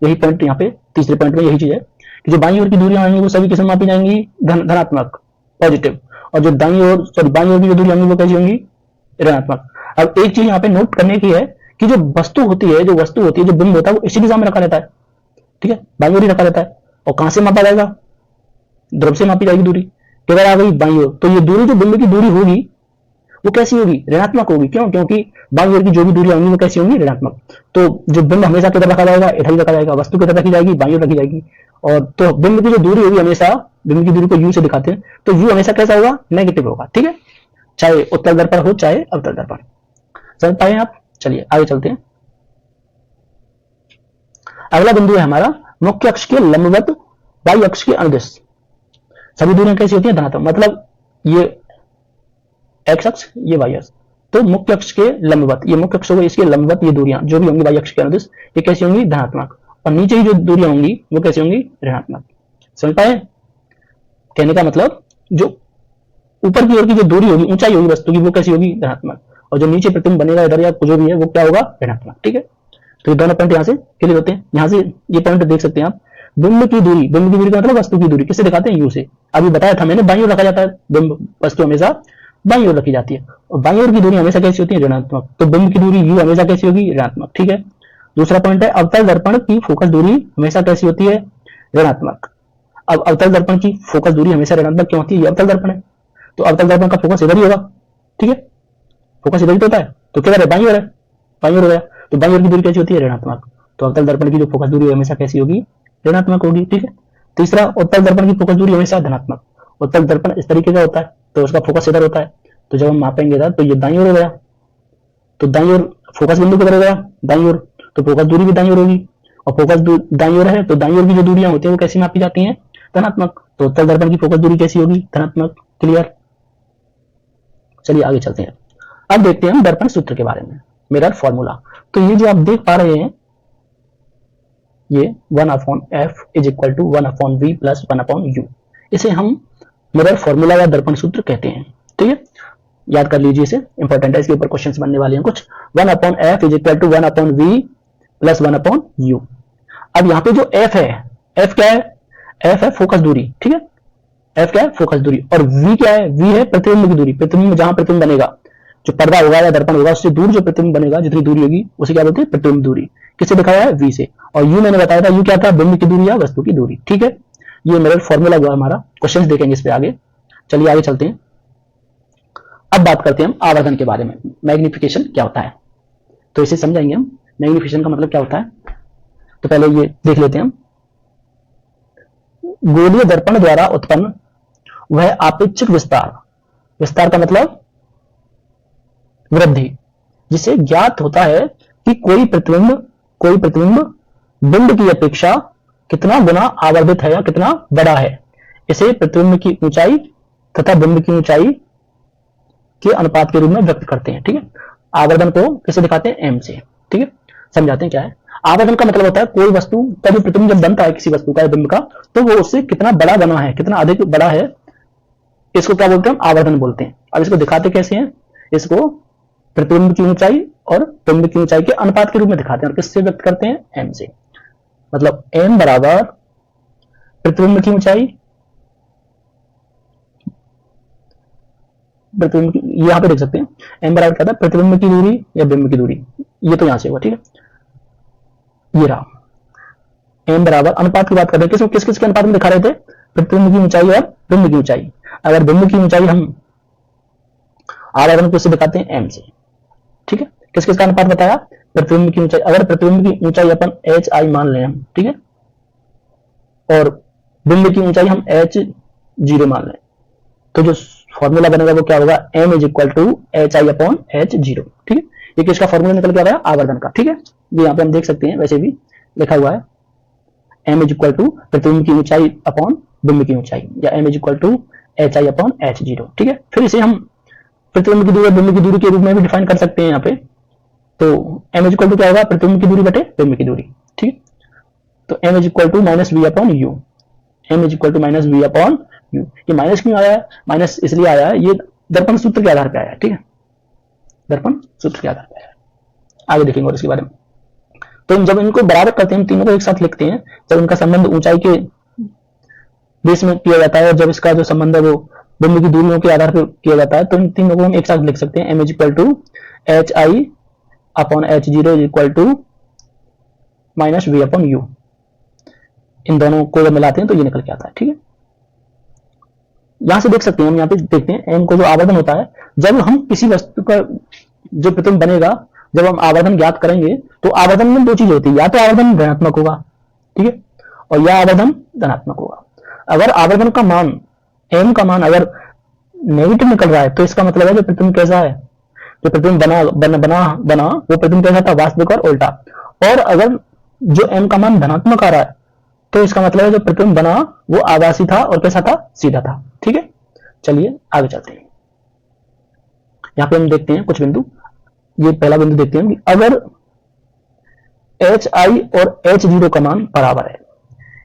यही पॉइंट यहाँ पे तीसरे पॉइंट में यही चीज है कि जो बाईं ओर की दूरियां आएंगी वो सभी किस में मापी जाएंगी, धनात्मक, पॉजिटिव। और जो दाईं ओर बाईं ओर की जो दूरियां होंगी वो कैसी होंगी, ऋणात्मक। अब एक चीज यहाँ पे नोट करने की है कि जो वस्तु होती है, जो बिंब होता है वो इसी दिशा में रखा रहता है, ठीक है, बाईं ओर ही रखा रहता है। और कहां से मापा जाएगा, ध्रुव से मापी जाएगी दूरी। किधर आ गई, बाईं ओर। तो ये दूरी जो बिंब की दूरी होगी वो कैसी होगी, ऋणात्मक होगी। क्यों, क्योंकि बाईं ओर की जो भी दूरियां होंगी वो कैसी होंगी, ऋणात्मक। तो जो बिंब हमेशा किधर रखा जाएगा, इधर ही रखा जाएगा। वस्तु किधर रखी जाएगी, बाईं ओर रखी जाएगी। और तो बिंब की जो दूरी होगी, हमेशा बिंब की दूरी को यू से दिखाते हैं, तो यू हमेशा कैसा होगा, नेगेटिव होगा, ठीक है। चाहे उत्तल दर्पण हो चाहे अवतल दर्पण। समझ पाए आप। चलिए आगे चलते हैं। अगला बिंदु है हमारा, मुख्य अक्ष के लंबवत वाई अक्ष के अनुदिश सभी दूरियां कैसी होती हैं, धनात्मक। मतलब ये एक्स अक्ष, ये वाई अक्ष। तो मुख्य अक्ष के लंबवत, ये मुख्य अक्ष होगा, इसके लंबवत ये दूरियां जो भी होंगी वाई अक्ष के अनुदिश, ये कैसी होंगी, धनात्मक। और नीचे ही जो दूरियां होंगी वो कैसी होंगी, ऋणात्मक। समझ पाए। कहने का मतलब जो ऊपर की ओर की जो दूरी होगी, ऊंचाई होगी वस्तु की, वो कैसी होगी, धनात्मक। और जो नीचे प्रतिबिंब बनेगा इधर या जो भी है वो क्या होगा, ऋणात्मक, ठीक है। तो ये दोनों पॉइंट यहाँ से क्लियर होते हैं। यहाँ से ये पॉइंट देख सकते हैं आप, बिंब की दूरी का मतलब वस्तु की दूरी किससे दिखाते हैं, यू से। अभी बताया था मैंने, बाईं ओर रखा जाता है बिंब, वस्तु हमेशा बाईं ओर रखी जाती है। और बाईं ओर की दूरी हमेशा कैसी होती है, ऋणात्मक। तो बिंब की दूरी यू हमेशा कैसी होगी, ऋणात्मक, ठीक है। दूसरा पॉइंट है, अवतल दर्पण की फोकस दूरी हमेशा कैसी होती है, ऋणात्मक। अब अवतल दर्पण की फोकस दूरी हमेशा ऋणात्मक क्यों होती है, ये अवतल दर्पण है तो अवतल दर्पण का फोकस इधर ही होगा, ठीक है। फोकस इधर ही होता है तो किधर है, बाईं ओर है, बाईं ओर हो गया। तो बाईं ओर की दूरी कैसी होती है, ऋणात्मक। तो अवतल दर्पण की जो फोकस दूरी हमेशा कैसी होगी, ऋणात्मक होगी, ठीक है। तीसरा, उत्तल दर्पण की फोकस दूरी हमेशा धनात्मक। उत्तल दर्पण इस तरीके का होता है तो उसका फोकस इधर होता है। तो जब हम मापेंगे इधर तो ये दाईं ओर हो गया। तो दाईं ओर फोकस बिंदु किधर हो गया, दाईं ओर। तो फोकस दूरी भी दाईं ओर होगी। और फोकस दाईं ओर है तो दाईं ओर की जो दूरियां होती है वो कैसी मापी जाती हैं, धनात्मक। तो उत्तल दर्पण की फोकस दूरी कैसी होगी, धनात्मक। क्लियर। चलिए आगे चलते हैं। अब देखते हैं हम दर्पण सूत्र के बारे में। Mirror formula. तो ये जो आप देख पा रहे हैं, ये 1/f is equal to 1/v plus 1/u, इसे हम मिरर फॉर्मूला या दर्पण सूत्र कहते हैं। ठीक है, याद कर लीजिए, इसे इंपॉर्टेंट है, इसके ऊपर क्वेश्चंस बनने वाले हैं कुछ। 1/f is equal to 1/v plus 1/u। अब यहाँ पे जो f है, f क्या है? f है फोकस दूरी। ठीक है, f क्या है? फोकस दूरी। और v क्या है? v है प्रतिबिंब की दूरी। प्रतिबिंब जहां प्रतिबिंब बनेगा, जो पर्दा होगा या दर्पण होगा, उससे दूर जो प्रतिबिंब बनेगा, जितनी दूरी होगी उसे क्या बोलते हैं? प्रतिबिंब दूरी। किससे दिखाया है? v से। और u मैंने बताया था, u क्या था? बिंब की दूरी या वस्तु की दूरी। ठीक है, ये मिरर फॉर्मूला हुआ हमारा। क्वेश्चंस देखेंगे इस पे आगे। चलिए आगे चलते हैं। अब बात करते हैं हम आवर्धन के बारे में। मैग्निफिकेशन क्या होता है, तो इसे समझाएंगे हम। मैग्निफिकेशन का मतलब क्या होता है, तो पहले ये देख लेते हैं हम। गोलीय दर्पण द्वारा उत्पन्न वह आपेक्षिक विस्तार, विस्तार का मतलब वृद्धि, जिसे ज्ञात होता है कि कोई प्रतिबिंब बिंब की अपेक्षा कितना गुना आवर्धित है या कितना बड़ा है, इसे प्रतिबिंब की ऊंचाई तथा बिंब की ऊंचाई के अनुपात के रूप में व्यक्त करते हैं। ठीक है, आवर्धन को किसे दिखाते हैं? m से। ठीक है, समझाते हैं क्या है आवर्धन का मतलब। होता है कोई वस्तु का जो प्रतिबिंब जब बनता है किसी वस्तु का या बिंब का, तो वो उससे कितना बड़ा बना है, कितना अधिक बड़ा है, इसको क्या बोलते हैं? आवर्धन बोलते हैं। अब इसको दिखाते कैसे हैं? इसको प्रतिबिंब की ऊंचाई और बिंब की ऊंचाई के अनुपात के रूप में दिखाते हैं। और किससे व्यक्त करते हैं? m से। मतलब m बराबर प्रतिबिंब की ऊंचाई, प्रतिबिंब की, यहां पे देख सकते हैं m बराबर क्या था? प्रतिबिंब की दूरी या बिंब की दूरी। ये तो यहां से हुआ। ठीक है, ये रहा m बराबर। अनुपात की बात कर रहे हैं, किस किस के अनुपात में दिखा रहे थे? प्रतिबिंब की ऊंचाई और बिंब की ऊंचाई। अगर बिंब की ऊंचाई हम आवर्धन को दिखाते हैं m से। ठीक है, किस किस का अनुपात बताया? प्रतिबिंब की ऊंचाई। अगर प्रतिबिंब की ऊंचाई अपन hi मान लें हम, ठीक है, और बिंब की ऊंचाई हम h0 मान लें, तो जो फॉर्मूला बनेगा वो क्या होगा? m is equal to hi/h0। ठीक है, ये किसका फॉर्मूला निकल के आ रहा है? आवर्धन का। ठीक है, ये यहाँ पे हम देख सकते हैं, वैसे भी लिखा हुआ है m इज इक्वल टू प्रतिबिंब की ऊंचाई अपॉन बिंब की ऊंचाई, या m is equal to hi/h0। ठीक है, फिर इसे हम प्रतिबिंब की दूरी और बिंब की दूरी के रूप में भी डिफाइन कर सकते हैं यहाँ पे। तो m इज इक्वल टू क्या होगा? प्रतिबिंब की दूरी बटे बिंब की दूरी। ठीक है, तो m is equal to minus v upon u. m is equal to minus v upon u. ये माइनस क्यों आया है? माइनस इसलिए आया है, ये दर्पण सूत्र के आधार पर आया है। ठीक है, दर्पण सूत्र के आधार पर आया है। आगे देखेंगे और इसके बारे में। तो जब इनको बराबर करते हैं, हम तीनों को एक साथ लिखते हैं, जब इनका संबंध ऊंचाई के बेस में किया जाता है, और जब इसका जो संबंध है वो बिंब की दूरियों के आधार पर किया जाता है, तो इन तीनों को हम एक साथ लिख सकते हैं। m is equal to hi upon h0 is equal to minus v upon u। इन दोनों को जब मिलाते हैं तो ये निकल के आता है। ठीक है, यहां से देख सकते हैं, हम यहाँ पे देखते हैं m को जो आवर्धन होता है, जब हम किसी वस्तु का जो प्रतिबिंब बनेगा, जब हम आवर्धन ज्ञात करेंगे, तो आवर्धन में दो चीज होती है, या तो आवर्धन ऋणात्मक होगा, ठीक है, और या आवर्धन धनात्मक होगा। अगर आवर्धन का मान, m का मान अगर नेगेटिव निकल रहा है, तो इसका मतलब है जो प्रतिबिंब कैसा है, जो प्रतिबिंब बना वो प्रतिबिंब कैसा था? वास्तविक और उल्टा। और अगर जो m का मान धनात्मक आ रहा है, तो इसका मतलब है जो प्रतिबिंब बना वो आभासी था और कैसा था? सीधा था। ठीक है, चलिए आगे चलते हैं। यहां पे हम देखते हैं कुछ बिंदु। ये पहला बिंदु देखते हैं कि अगर hi और h0 का मान बराबर है,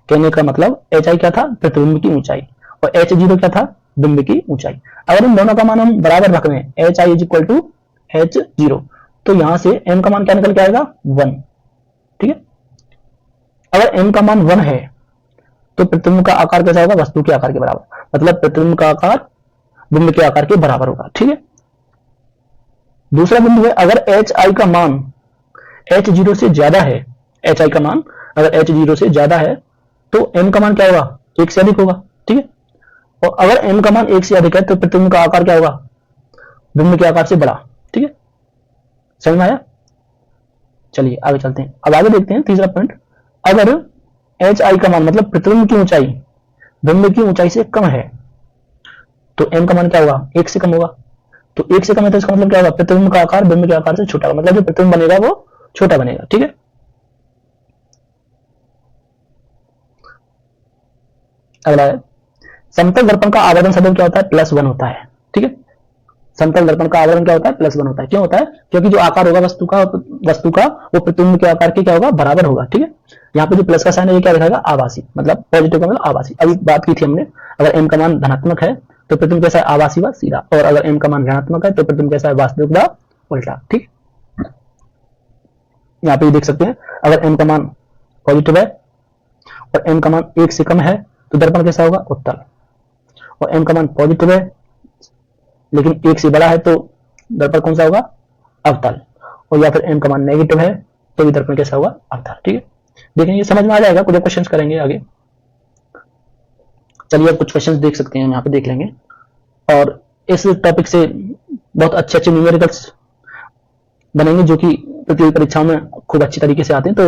कहने का मतलब hi क्या था? प्रतिबिंब की ऊंचाई, और h0 क्या था? बिंब की ऊंचाई। अगर इन दोनों का मान हम बराबर रख रहे हैं, hi is equal to h0, तो यहां से m का मान क्या निकल के आएगा? 1। ठीक है, अगर m का मान 1 है, तो प्रतिबिंब का आकार कैसा होगा? वस्तु के आकार के बराबर, मतलब प्रतिबिंब का आकार बिंब के आकार के बराबर होगा। ठीक है, दूसरा बिंदु है, अगर hi का मान h0 से ज्यादा है, hi का मान अगर h0 से ज्यादा है, तो m का मान क्या होगा? 1 से अधिक होगा। ठीक है, और अगर m का मान 1 से अधिक है, तो प्रतिबिंब का आकार क्या होगा? बिंब के आकार से बड़ा। ठीक है, समझ में आया? चलिए आगे चलते हैं। अब आगे देखते हैं तीसरा पॉइंट। अगर hi का मान मतलब प्रतिबिंब की ऊंचाई बिंब की ऊंचाई से कम है, तो m का मान क्या होगा? 1 से कम होगा। तो 1 से कम है, तो इसका मतलब क्या होगा? प्रतिबिंब का आकार बिंब के आकार से छोटा होगा, मतलब जो प्रतिबिंब बनेगा वो छोटा बनेगा। ठीक है, अगला है समतल दर्पण का आवर्धन सदैव क्या होता है? +1 होता है। ठीक है, समतल दर्पण का आवरण क्या होता है, +1 होता है। क्यों होता है? क्योंकि जो आकार होगा वस्तु का वो प्रतिबिंब के आकार के क्या होगा, बराबर होगा। ठीक है, यहाँ पे जो प्लस का साइन है ये क्या दिखाएगा, आभासी, मतलब पॉजिटिव का मतलब आभासी। अभी बात की थी हमने, अगर m का मान धनात्मक है तो प्रतिबिंब कैसा है, आभासी व सीधा, और अगर m का मान ऋणात्मक है तो प्रतिबिंब कैसा है, वास्तविक व उल्टा। ठीक, यहाँ पे देख सकते हैं, अगर m का मान पॉजिटिव है और m का मान 1 से कम है तो दर्पण कैसा होगा, उत्तल, और m का मान पॉजिटिव है लेकिन 1 से बड़ा है तो दर्पण कौन सा होगा, अवतल, और या फिर m का मान नेगेटिव है तो भी दर्पण कैसा होगा, अवतल। ठीक है, देखेंगे समझ में आ जाएगा, कुछ क्वेश्चंस करेंगे आगे। चलिए अब कुछ क्वेश्चंस देख सकते हैं, यहाँ पे देख लेंगे, और इस टॉपिक से बहुत अच्छे अच्छे न्यूमेरिकल्स बनेंगे जो कि प्रतियोगी परीक्षाओं में खूब अच्छी तरीके से आते हैं। तो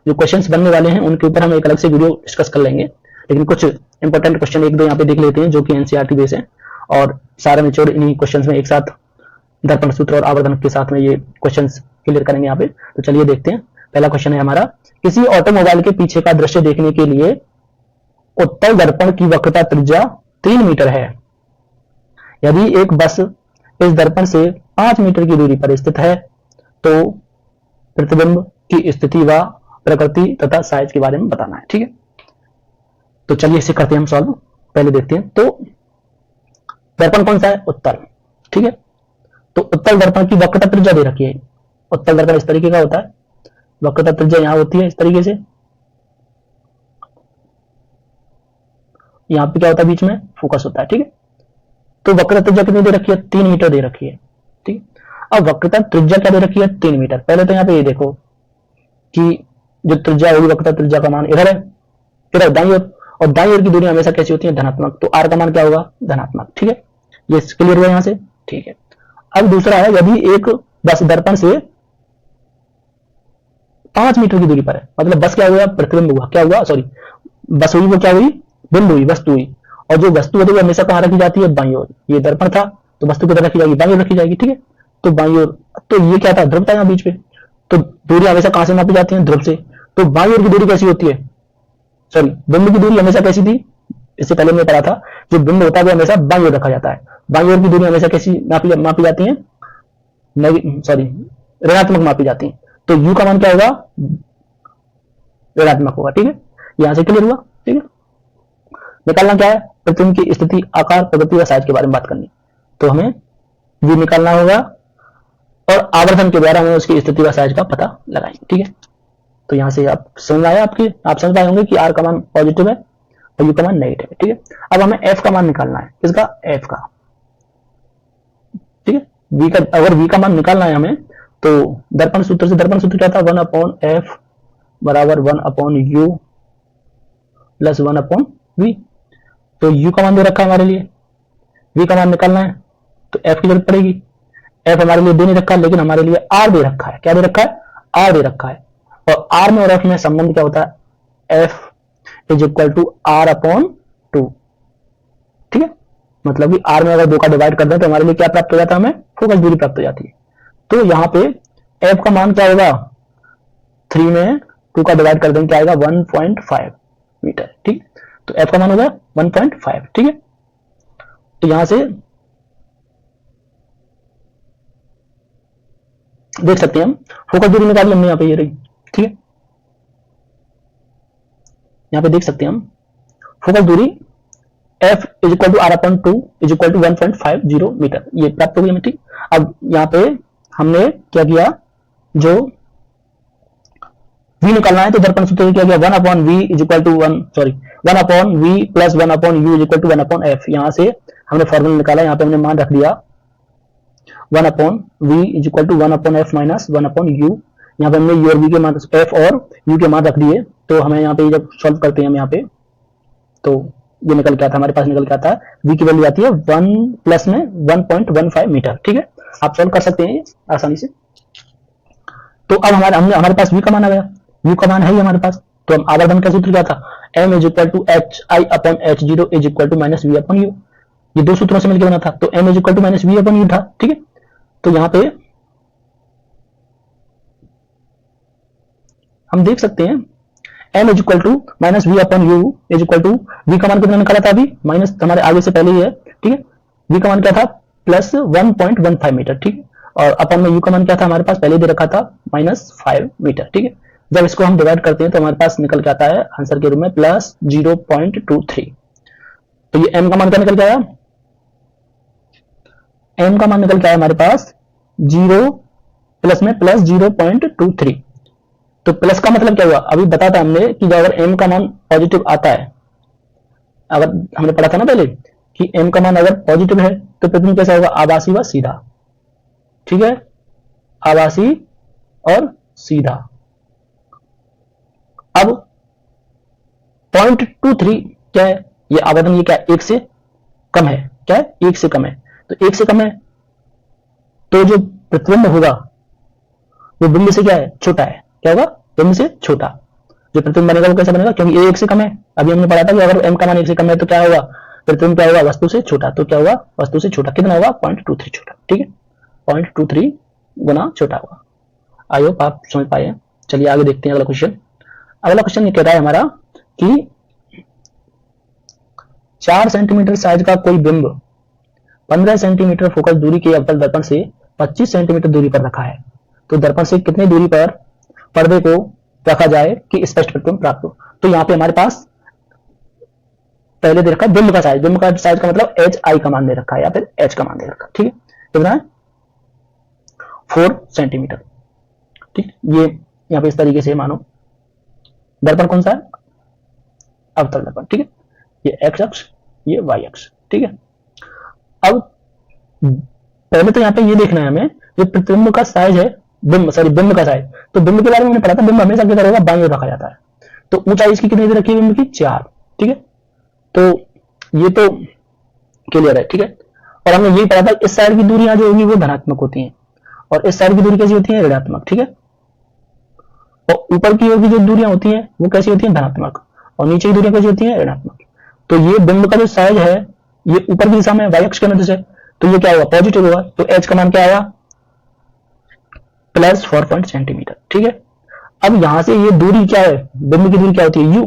जो क्वेश्चंस बनने वाले हैं उनके ऊपर हम एक अलग से वीडियो डिस्कस कर लेंगे, लेकिन कुछ इंपॉर्टेंट क्वेश्चन एक दो यहाँ पे देख लेते हैं जो कि एनसीईआरटी बेस है, और सारा निचोड़ इन्हीं क्वेश्चंस में एक साथ दर्पण सूत्र और आवर्धन के साथ में ये क्वेश्चंस क्लियर करेंगे यहाँ पे। तो चलिए देखते हैं, पहला क्वेश्चन है हमारा, किसी ऑटोमोबाइल के पीछे का दृश्य देखने के लिए उत्तल दर्पण की वक्रता त्रिज्या 3 मीटर है। यदि एक बस इस दर्पण से 5 मीटर की दूरी पर स्थित है तो प्रतिबिंब की स्थिति व प्रकृति तथा साइज के बारे में बताना है। ठीक है, तो चलिए इसे करते हैं हम सॉल्व। पहले देखते हैं, तो दर्पण कौन सा है, उत्तल। ठीक है, तो उत्तल दर्पण की वक्रता त्रिज्या दे रखी है। उत्तल दर्पण इस तरीके का होता है, वक्रता त्रिज्या यहां होती है इस तरीके से, यहां पे क्या होता है, बीच में फोकस होता है। ठीक है, तो वक्रता त्रिज्या कितनी दे रखी है, 3 मीटर दे रखी है। ठीक, अब वक्रता त्रिज्या क्या दे रखी है, 3 मीटर। पहले तो यहाँ पे ये देखो कि जो त्रिज्या होगी, वक्रता त्रिज्या का मान इधर है, इधर दाईं ओर, और दाईं ओर की दूरी हमेशा कैसी होती है, धनात्मक, तो r का मान क्या होगा, धनात्मक। ठीक है, ये क्लियर हुआ यहाँ से। ठीक है, अब दूसरा है, यदि एक बस दर्पण से 5 मीटर की दूरी पर है, मतलब बस क्या हुआ, प्रतिबिंब हुआ, क्या हुआ, सॉरी बस हुई, वो क्या हुई, बिंब हुई, वस्तु हुई, और जो वस्तु होती है हमेशा कहाँ रखी जाती है, बाईं ओर। ये दर्पण था तो वस्तु किधर रखी जाएगी, बाईं ओर रखी जाएगी। ठीक है, तो बाईं ओर, तो ये क्या था, ध्रुव था यहाँ बीच पे, तो दूरी हमेशा कहां से मापी जाती है, ध्रुव से, तो बाईं ओर की दूरी कैसी होती है, सॉरी बिंब की दूरी हमेशा कैसी थी, इससे पहले मैंने पढ़ा था, जो बिंब होता है वो हमेशा बाईं ओर रखा जाता है। बाईं ओर की दूरी हमेशा कैसी मापी जाती है, सॉरी ऋणात्मक मापी जाती है, तो u का मान क्या होगा, ऋणात्मक होगा। ठीक है, यहां से क्लियर हुआ। ठीक है, निकालना क्या है, प्रतिबिंब की स्थिति, आकार, प्रकृति व साइज के बारे में बात करनी, तो हमें v निकालना होगा और आवर्धन के द्वारा हमें उसकी स्थिति व साइज का पता लगाएंगे। ठीक है, तो यहां से आप समझ आया, आप समझ पाए होंगे कि r का मान पॉजिटिव है और u का मान नेगेटिव है। ठीक है, अब हमें f का मान निकालना है, किसका, f का। ठीक है, v का, अगर v का मान निकालना है हमें तो दर्पण सूत्र से, दर्पण सूत्र क्या था, 1/f बराबर 1/u प्लस 1/v, तो u का मान दे रखा है हमारे लिए, v का मान निकालना है तो f की जरूरत पड़ेगी। f हमारे लिए दे नहीं रखा, लेकिन हमारे लिए r दे रखा है, क्या दे रखा है, r दे रखा है, और r में और f में संबंध क्या होता है, f is equal to r/2। ठीक है, मतलब कि r में अगर 2 का डिवाइड कर दें तो हमारे लिए क्या प्राप्त हो जाता है, हमें फोकस दूरी प्राप्त हो जाती है। तो यहाँ पे f का मान क्या होगा, 3 में 2 का डिवाइड कर देंगे क्या आएगा, 1.5 मीटर। ठीक, तो f का मान होगा 1.5। ठीक है, तो यहां से देख सकते हैं हम, फोकस दूरी निकाली हमने, यहाँ पे ये रही। ठीक है, यहाँ पे देख सकते हैं हम फोकस दूरी f is equal to r/2 is equal to 1.50 metre, ये प्राप्त हो गई हमें। ठीक, अब यहाँ पे हमने क्या किया, जो v निकालना है तो दर्पण सूत्र क्या किया, 1/v is equal to 1/v plus 1/u is equal to 1/f। यहाँ से हमने फॉर्मूला निकाला, यहाँ पे हमने मान रख दिया 1/v is equal to 1/f minus 1/u। यहाँ पे हमने u और v के मान, f और u के मान रख दिए, तो हमें यहाँ पे जब सॉल्व करते हैं हम यहाँ पे, तो ये निकल के आता है, हमारे पास निकल के आता है v की वैल्यू आती है 1 प्लस में 1.15 मीटर। ठीक है, आप सॉल्व कर सकते हैं आसानी से। तो अब हमारे पास v का मान आ गया, v का मान है ही हमारे पास, तो हम आवर्धन का सूत्र क्या था, m is equal to hi/h0 is equal to minus v/u, ये दो सूत्रों से मिलकर बना था, तो m is equal to minus v/u था। ठीक है, तो यहां पे हम देख सकते हैं m is equal to minus v/u is equal to v का मान कितना निकाला था अभी, माइनस हमारे आगे से पहले ही है। ठीक है, v का मान क्या था, प्लस 1.15 मीटर, ठीक है। और अपन में u का मान क्या था हमारे पास, पहले दे रखा था -5 मीटर, ठीक है। जब इसको हम डिवाइड करते हैं तो हमारे पास निकल के आता है आंसर के रूप में प्लस 0.23। तो ये m का मान क्या निकल के आया, m का मान निकल के आया हमारे पास 0 प्लस में प्लस 0.23। तो प्लस का मतलब क्या हुआ, अभी बताता हमने कि अगर m का मान पॉजिटिव आता है, अगर हमने पढ़ा था ना पहले कि m का मान अगर पॉजिटिव है तो प्रतिबिंब कैसा होगा, आभासी व सीधा, ठीक है, आभासी और सीधा। अब 0.23 क्या है, ये आवर्धन ये क्या है, 1 से कम है, क्या है, 1 से कम है। तो 1 से कम है तो जो प्रतिबिंब होगा वो बिंब से क्या है, छोटा है, क्या होगा, बिंब से छोटा। जो प्रतिबिंब बनेगा वो कैसा बनेगा, क्योंकि ये 1 से कम है। अभी हमने पढ़ा था कि अगर m का मान 1 से कम है तो क्या होगा, प्रतिबिंब क्या होगा, वस्तु से छोटा। तो क्या होगा, वस्तु से छोटा कितना होगा, 0.23 छोटा, ठीक है, 0.23 गुना छोटा होगा। आई होप आप समझ पाए। चलिए आगे देखते हैं अगला क्वेश्चन। अगला क्वेश्चन ये कह रहा है हमारा कि 4 सेंटीमीटर साइज का कोई बिंब 15 सेंटीमीटर फोकस दूरी के अवतल दर्पण से 25 सेंटीमीटर दूरी पर रखा है। तो दर्पण से कितनी दूरी पर पर्दे को रखा जाए कि स्पष्ट प्रतिबिंब प्राप्त हो। तो यहाँ पे हमारे पास पहले दे रखा है बिंब का साइज, बिंब का साइज का मतलब एच आई का मान दे रखा है या फिर एच का मान दे रखा है, ठीक है, कितना है 4 सेंटीमीटर, ठीक। ये यहाँ पे इस तरीके से मानो दर्पण कौन सा है, अवतल दर्पण, ठीक है, ये एक्स अक्ष ये वाई अक्ष, ठीक है। अब पहले तो यहाँ पे ये देखना है हमें ये प्रतिबिंब का साइज है, बिंब का साइज। तो बिंब के बारे में मैंने पढ़ा था, बिंब हमेशा किधर होगा, बाईं ओर रखा जाता है। तो ऊंचाई इसकी कितनी दे रखी है बिंब की, 4, ठीक है। तो ये तो क्लियर है, ठीक है। और हमने यही पढ़ा था इस साइड की दूरियां जो होगी वो धनात्मक होती हैं और इस साइड की दूरी कैसी होती है, ऋणात्मक, ठीक है। और ऊपर की ओर की जो दूरियां होती हैं वो कैसी होती है, धनात्मक, और नीचे की दूरियां कैसी होती है, ऋणात्मक। तो ये बिंब का जो साइज है ये ऊपर की दिशा में वाई अक्ष के अनुदिश है, तो ये क्या होगा, पॉजिटिव होगा। तो एच का मान क्या आया, प्लस 4 सेंटीमीटर, ठीक है। अब यहां से ये दूरी क्या है, बिंब की दूरी क्या होती है, यू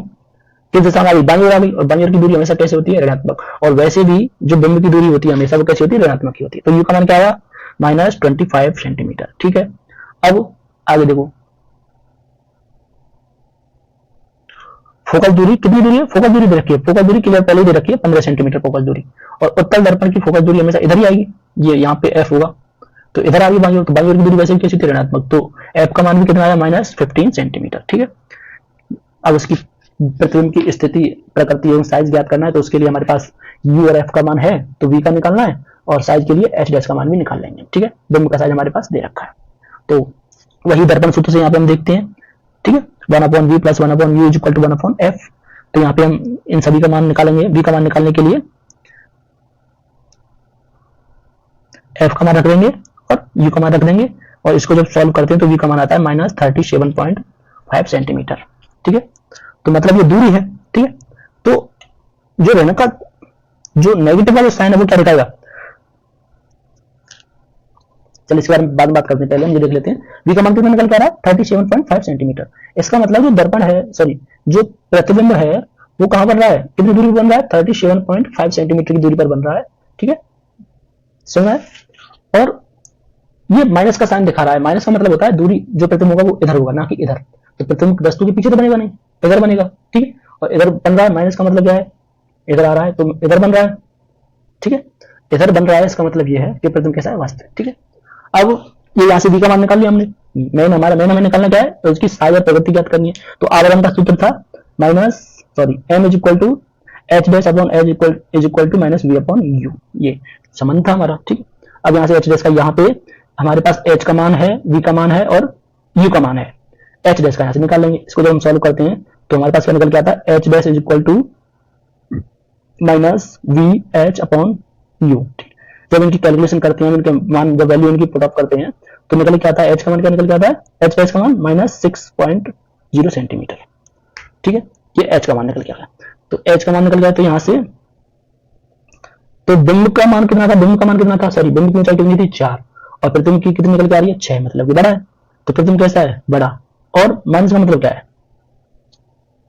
किस दिशा में आ गई, बाईं ओर आ गई, और बाईं ओर की दूरी हमेशा कैसे होती है, ऋणात्मक। और वैसे भी जो बिंब की दूरी होती है हमेशा वो कैसी होती है, ऋणात्मक ही होती है। तो यू का मान क्या आया, -25 सेंटीमीटर, ठीक है। अब आगे देखो फोकस दूरी कितनी दूरी है, फोकस दूरी दे रखी है, फोकस दूरी क्लियर पहले दे रखी है 15 सेंटीमीटर फोकस दूरी, और उत्तल दर्पण की फोकस दूरी हमेशा इधर ही आएगी, ये यहाँ पे एफ होगा, तो इधर आ गई बाईं ओर, तो बाईं ओर की दूरी वैसे भी कैसी थी, ऋणात्मक। तो एफ का मान भी कितना आया, -15 सेंटीमीटर, ठीक है। अब उसकी प्रतिबिंब की स्थिति, प्रकृति एवं साइज ज्ञात करना है, तो उसके लिए हमारे पास यू और एफ का मान है तो वी का निकालना है, और साइज के लिए एच डैश का मान भी निकाल लेंगे, ठीक है। बिंब का साइज हमारे पास दे रखा है, तो वही दर्पण सूत्र से यहाँ पे हम देखते हैं, ठीक है। 1/v + 1/u = 1/f। तो यहाँ पे हम इन सभी का मान निकालेंगे, v का मान निकालने के लिए f का मान रख देंगे और u का मान रख देंगे, और इसको जब सॉल्व करते हैं तो v का मान आता है -37.5 सेंटीमीटर, ठीक है। तो मतलब ये दूरी है, ठीक है। तो जो ऋण का जो नेगेटिव वाला साइन है वो क्या दिखाएगा, चलिए इसके बारे में बाद में बात करते हैं, पहले हम ये देख लेते हैं। v का मान कितना निकल के आ रहा है, 37.5 सेंटीमीटर। इसका मतलब जो दर्पण है, सॉरी जो प्रतिबिंब है वो कहां बन रहा है, कितनी दूरी पर बन रहा है, 37.5 सेंटीमीटर की दूरी पर बन रहा है, ठीक है, समझ में। और ये माइनस का साइन दिखा रहा है, माइनस का मतलब होता है दूरी जो प्रतिबिंब होगा वो इधर होगा ना कि इधर। तो प्रतिबिंब वस्तु के पीछे तो बनेगा नहीं, इधर बनेगा, ठीक है। और इधर बन रहा है, माइनस का मतलब क्या है, इधर आ रहा है तो इधर बन रहा है, ठीक है, इधर बन रहा है, इसका मतलब ये है कि प्रतिबिंब कैसा है, वास्तविक, ठीक है। अब ये यहाँ से v का मान निकाल लिया हमने, मेन हमें निकालना क्या है, तो इसकी साइज और प्रवृत्ति ज्ञात करनी है। तो आवर्धन का सूत्र था m = h dash upon h = -v/u, ये संबंध था हमारा, ठीक है। अब यहाँ से h डैश का यहाँ पे हमारे पास h का मान है, v का मान है और u का मान है, h डैश का यहाँ से निकाल लेंगे। इसको जब हम सॉल्व करते हैं तो हमारे पास क्या निकल के आता है, h डैश = -vh/u। जब इनकी कैलकुलेशन करते हैं, इनके मान जब वैल्यू इनकी पुट अप करते हैं तो निकल के आता है, h का मान क्या निकल के आता है, h डैश का मान -6.0 सेंटीमीटर, ठीक है। ये h का मान निकल के आया, तो h का मान निकल गया। तो यहां से तो बिंब का मान कितना था, बिंब का मान कितना था, सॉरी बिंब की ऊंचाई कितनी थी, 4, और प्रतिबिंब की कितनी निकल के आ रही है, 6, मतलब कि बड़ा है। तो प्रतिबिंब कैसा है, बड़ा। और माइनस का मतलब क्या है,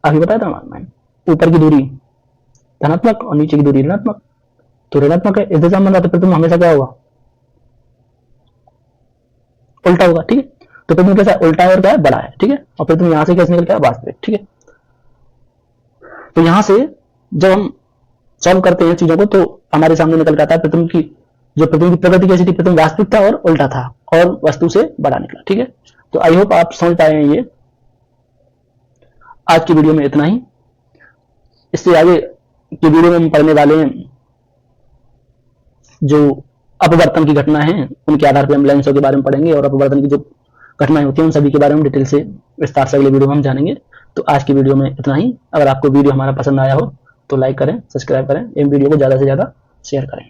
अभी बताया था मान, ऊपर की दूरी धनात्मक और नीचे की दूरी ऋणात्मक। तो ऋणात्मक है, इस दिशा में प्रतिबिंब हमेशा क्या होगा, उल्टा होगा, ठीक है। तो प्रतिबिंब कैसा है, उल्टा और क्या है, बड़ा है, ठीक है। और प्रतिबिंब यहां से कैसे निकल के आया, वास्तविक, ठीक है। तो यहां से जब हम सॉल्व करते हैं चीजों को तो हमारे सामने निकल के आता है प्रतिबिंब की जो प्रतिबिंब की प्रकृति कैसी थी, प्रतिबिंब वास्तविक था और उल्टा था और वस्तु से बड़ा निकला, ठीक है। तो आई होप आप समझ पाए हैं ये। आज की वीडियो में इतना ही। इससे आगे की वीडियो में हम पढ़ने वाले हैं जो अपवर्तन की घटना है, उनके आधार पर हम लेंसों के बारे में पढ़ेंगे और अपवर्तन की जो घटनाएं होती हैं उन सभी के बारे में डिटेल से विस्तार से अगले वीडियो में हम जानेंगे। तो आज की वीडियो में इतना ही। अगर आपको वीडियो हमारा पसंद आया हो तो लाइक करें, सब्सक्राइब करें, इन वीडियो को ज़्यादा से ज़्यादा शेयर करें।